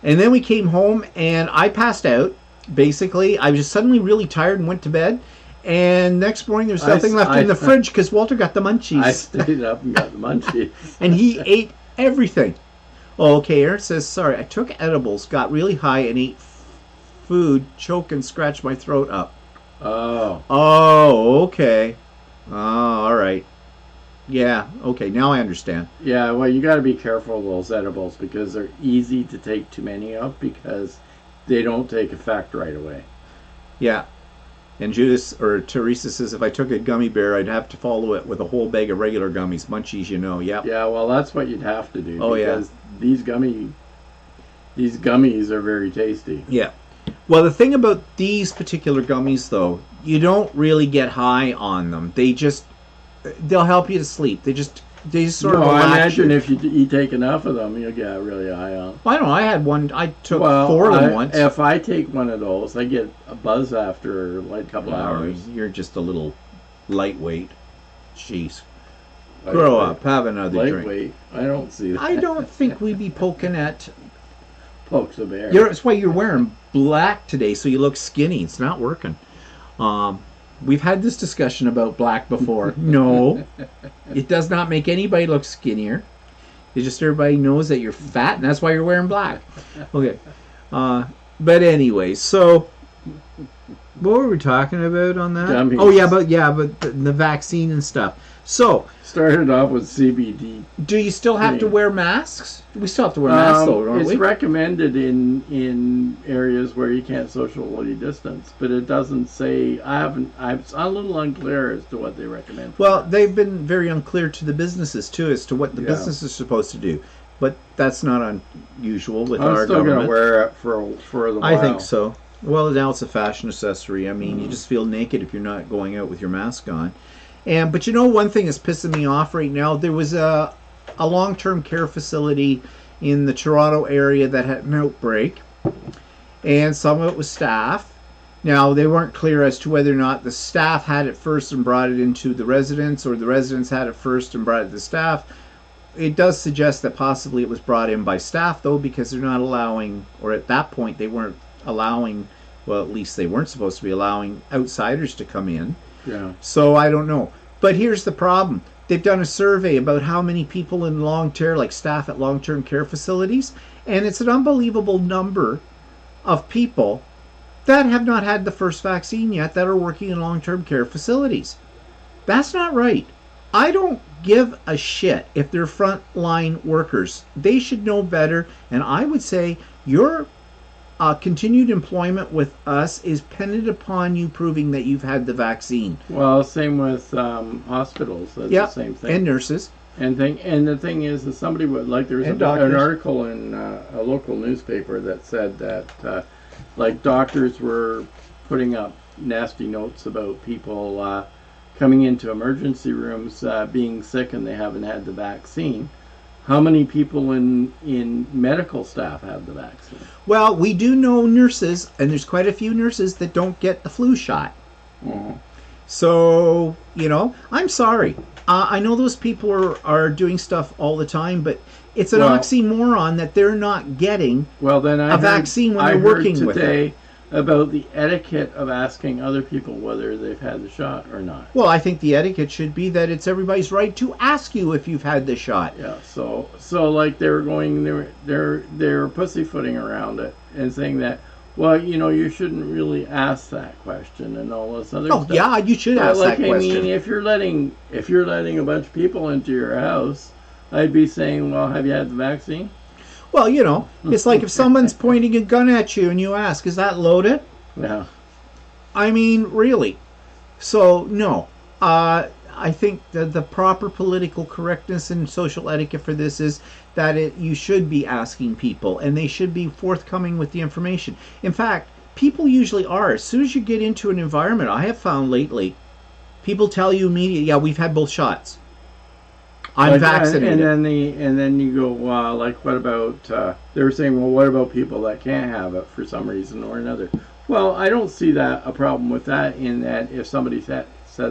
And then we came home, and I passed out. Basically, I was just suddenly really tired and went to bed. And next morning, there was nothing left in the fridge because Walter got the munchies. I stayed up and got the munchies. And he ate everything. Oh, okay, Aaron says, "Sorry, I took edibles, got really high, and ate food, choked and scratched my throat up." Oh. Oh, okay. Oh, all right. Yeah, okay, now I understand. Yeah, well, you got to be careful of those edibles because they're easy to take too many of because they don't take effect right away. Yeah. And Teresa says, "If I took a gummy bear, I'd have to follow it with a whole bag of regular gummies, munchies, you know." Yep. Yeah, well, that's what you'd have to do. Oh, because these gummies are very tasty. Yeah. Well, the thing about these particular gummies, though, you don't really get high on them. They'll help you to sleep. They just sort of relax I imagine you. if you take enough of them, you'll get really high on. Well, I don't know. I had one. I took 4 of them once. If I take one of those, I get a buzz after like a couple hours. You're just a little lightweight. Jeez. Grow up. Have another drink. Lightweight. I don't see that. I don't think we'd be poking at... Pokes a bear. That's why you're wearing black today, so you look skinny. It's not working. We've had this discussion about black before. No, it does not make anybody look skinnier. It's just everybody knows that you're fat, and that's why you're wearing black. Okay. But anyway, so what were we talking about on that? Gummies. Oh yeah, but the vaccine and stuff. So started off with CBD. Do you still have to wear masks? We still have to wear masks, though, don't we? It's recommended in areas where you can't socially distance, but it doesn't say. I'm a little unclear as to what they recommend. Well, they've been very unclear to the businesses too as to what the business is supposed to do, but that's not unusual with our government. I'm still going to wear it for the while. I think so. Well, now it's a fashion accessory. I mean, you just feel naked if you're not going out with your mask on. But you know, one thing that's pissing me off right now, there was a long-term care facility in the Toronto area that had an outbreak, and some of it was staff. Now, they weren't clear as to whether or not the staff had it first and brought it into the residents, or the residents had it first and brought it to the staff. It does suggest that possibly it was brought in by staff, though, because they're not allowing, or at that point they weren't allowing, well, at least they weren't supposed to be allowing outsiders to come in. Yeah. So I don't know. But here's the problem. They've done a survey about how many people in long-term, like staff at long-term care facilities, and it's an unbelievable number of people that have not had the first vaccine yet that are working in long-term care facilities. That's not right. I don't give a shit if they're frontline workers. They should know better, and I would say your continued employment with us is pendant upon you proving that you've had the vaccine. Well, same with hospitals. That's the same thing. And nurses. And the thing is that somebody would, like, there was an article in a local newspaper that said that like doctors were putting up nasty notes about people coming into emergency rooms being sick and they haven't had the vaccine. How many people in medical staff have the vaccine? Well, we do know nurses, and there's quite a few nurses that don't get the flu shot. Mm-hmm. So, you know, I'm sorry. I know those people are doing stuff all the time, but it's an oxymoron that they're not getting a vaccine when they're working with it. Today about the etiquette of asking other people whether they've had the shot or not. Well, I think the etiquette should be that it's everybody's right to ask you if you've had the shot. Yeah. So like they were pussyfooting around it and saying that, well, you know, you shouldn't really ask that question and all this other stuff. Oh yeah, you should ask that question. I mean, if you're letting a bunch of people into your house, I'd be saying, well, have you had the vaccine? Well, you know, it's like if someone's pointing a gun at you and you ask, is that loaded? Yeah. I mean, really. So, no. I think the proper political correctness and social etiquette for this is that you should be asking people, and they should be forthcoming with the information. In fact, people usually are. As soon as you get into an environment, I have found lately, people tell you immediately, yeah, we've had both shots. I'm vaccinated. And then you go, like, what about? They were saying, well, what about people that can't have it for some reason or another? Well, I don't see that a problem with that. In that, if somebody says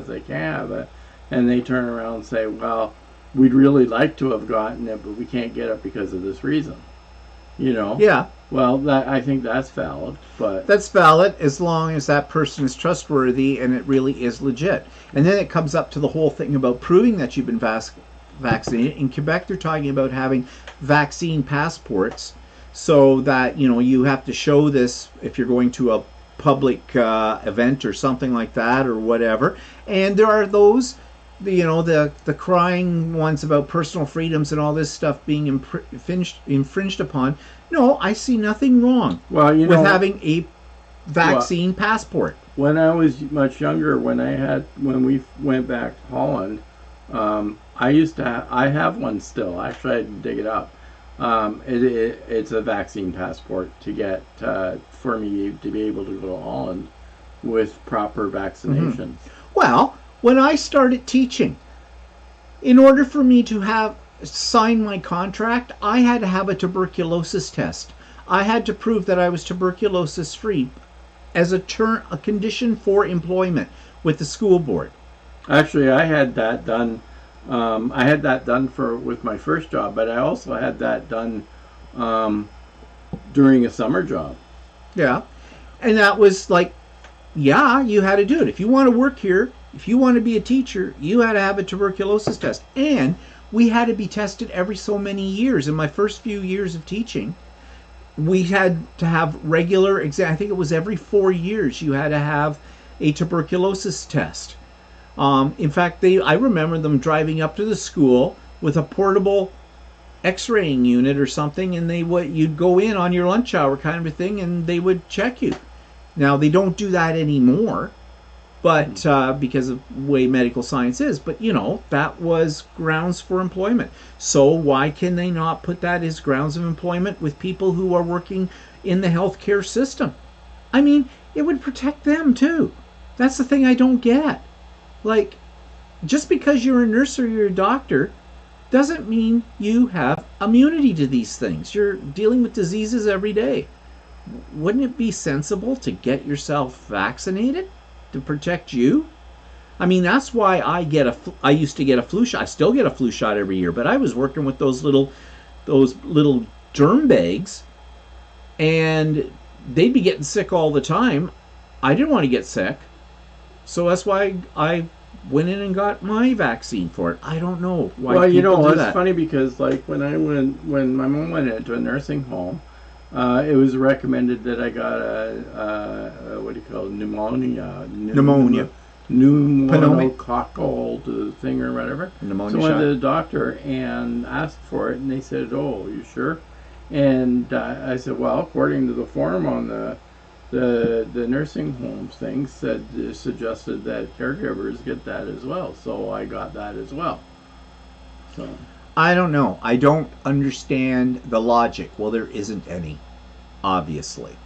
they can't have it, and they turn around and say, well, we'd really like to have gotten it, but we can't get it because of this reason. You know? Yeah. Well, I think that's valid, but that's valid as long as that person is trustworthy and it really is legit. And then it comes up to the whole thing about proving that you've been vaccinated. In Quebec, they're talking about having vaccine passports, so that you have to show this if you're going to a public event or something like that or whatever. And there are those, the crying ones about personal freedoms and all this stuff being infringed upon. No, I see nothing wrong with having a vaccine passport. When I was much younger, when we went back to Holland, I have one still. Actually, I had to dig it up. It's a vaccine passport to get for me to be able to go to Holland with proper vaccinations. Well, when I started teaching, in order for me to sign my contract, I had to have a tuberculosis test. I had to prove that I was tuberculosis free as a condition for employment with the school board. Actually, I had that done. I had that done with my first job, but I also had that done during a summer job. Yeah, and that was like, yeah, you had to do it. If you want to work here, if you want to be a teacher, you had to have a tuberculosis test. And we had to be tested every so many years. In my first few years of teaching, we had to have regular I think it was every 4 years you had to have a tuberculosis test. In fact, I remember them driving up to the school with a portable x-raying unit or something, and you'd go in on your lunch hour kind of a thing, and they would check you. Now, they don't do that anymore, but because of the way medical science is. But, that was grounds for employment. So why can they not put that as grounds of employment with people who are working in the healthcare system? I mean, it would protect them, too. That's the thing I don't get. Like, just because you're a nurse or you're a doctor doesn't mean you have immunity to these things. You're dealing with diseases every day. Wouldn't it be sensible to get yourself vaccinated to protect you? I mean, that's why I used to get a flu shot. I still get a flu shot every year, but I was working with those little germ bags, and they'd be getting sick all the time. I didn't want to get sick, so that's why I went in and got my vaccine for it. I don't know why. Well, do it's that. Funny because like when my mom went into a nursing home, it was recommended that I got a what do you call it? Pneumonia. Pneumococcal thing or whatever. Pneumonia so I went shot. to the doctor and asked for it, and they said, "Oh, you sure?" And I said, "Well, according to the form on the nursing homes thing suggested that caregivers get that as well." So I got that as well. So I don't know. I don't understand the logic. Well, there isn't any, obviously.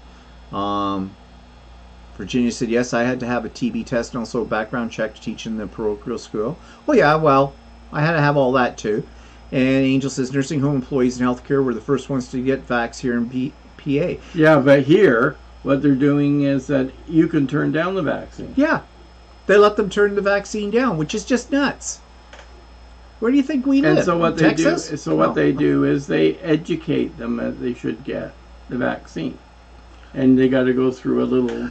Virginia said, yes, I had to have a TB test and also a background check to teach in the parochial school. Well, yeah, well, I had to have all that too. And Angel says, nursing home employees in healthcare were the first ones to get vax here in PA. Yeah, but here, what they're doing is that you can turn down the vaccine. Yeah, they let them turn the vaccine down, which is just nuts. Where do you think we live? And so what Texas? they do is they educate them that they should get the vaccine, and they got to go through a little course.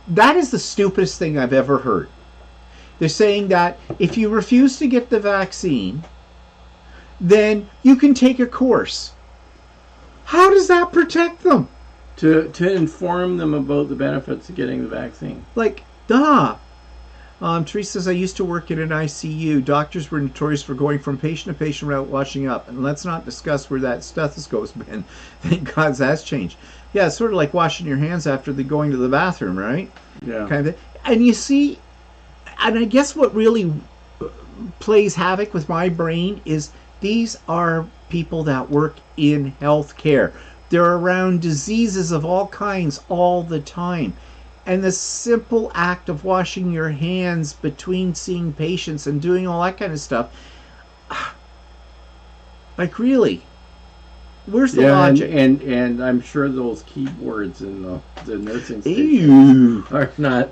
That is the stupidest thing I've ever heard. They're saying that if you refuse to get the vaccine, then you can take a course. How does that protect them? To inform them about the benefits of getting the vaccine. Like, duh. Teresa says, I used to work in an ICU. Doctors were notorious for going from patient to patient without washing up. And let's not discuss where that stethoscope's been. Thank God that's changed. Yeah, it's sort of like washing your hands after going to the bathroom, right? Yeah. Kind of thing. And you see, and I guess what really plays havoc with my brain is these are people that work in healthcare. They're around diseases of all kinds all the time. And the simple act of washing your hands between seeing patients and doing all that kind of stuff, like, really, where's the logic? And I'm sure those keyboards in the nursing station Ew. are not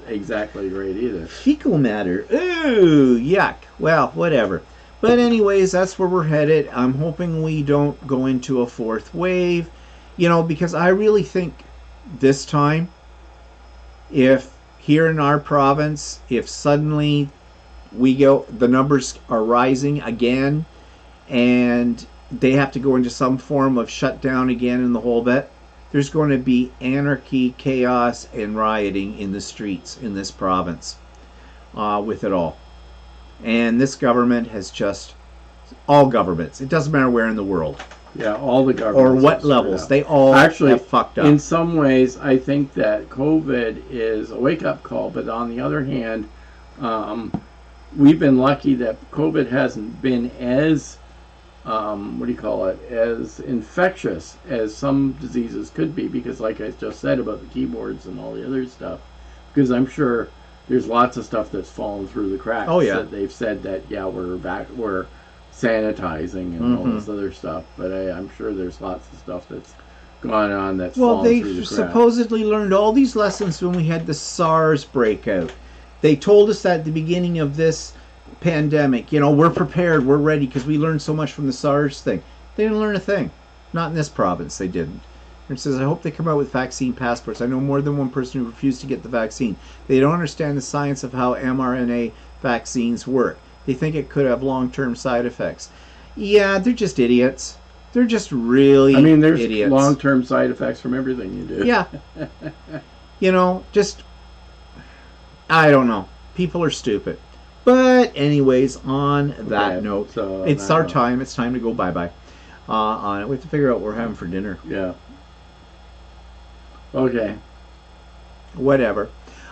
exactly great either. Fecal matter. Ooh, yuck. Well, whatever. But anyways, that's where we're headed. I'm hoping we don't go into a fourth wave, because I really think this time, if here in our province, if suddenly the numbers are rising again and they have to go into some form of shutdown again in the whole bit, there's going to be anarchy, chaos, and rioting in the streets in this province with it all. And this government has all governments, it doesn't matter where in the world. Yeah, all the governments. Or what levels, they all actually have fucked up. In some ways, I think that COVID is a wake-up call, but on the other hand, we've been lucky that COVID hasn't been as as infectious as some diseases could be, because like I just said about the keyboards and all the other stuff, because I'm sure there's lots of stuff that's fallen through the cracks. Oh, yeah. That they've said that, we're sanitizing and all this other stuff, but I'm sure there's lots of stuff that's gone on that's fallen through the cracks. Well, they supposedly learned all these lessons when we had the SARS breakout. They told us that at the beginning of this pandemic, we're prepared, we're ready, because we learned so much from the SARS thing. They didn't learn a thing. Not in this province, they didn't. It says, I hope they come out with vaccine passports. I know more than one person who refused to get the vaccine. They don't understand the science of how mRNA vaccines work. They think it could have long-term side effects. Yeah, they're just idiots. They're just really there's idiots. Long-term side effects from everything you do. Yeah. I don't know. People are stupid. But anyways, on that note, it's our time. It's time to go bye-bye. On it. We have to figure out what we're having for dinner. Yeah. Okay. Whatever.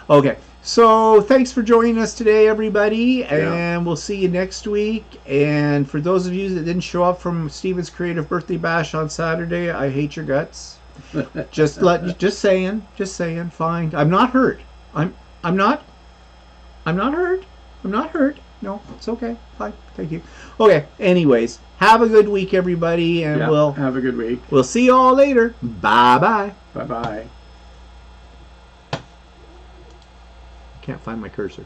Okay. So thanks for joining us today, everybody. And we'll see you next week. And for those of you that didn't show up from Steven's Creative Birthday Bash on Saturday, I hate your guts. Just saying. Fine. I'm not hurt. I'm not hurt. I'm not hurt. No, it's okay. Fine. Thank you. Okay. Anyways, have a good week, everybody, and we'll have a good week. We'll see you all later. Bye-bye. Bye-bye. Can't find my cursor.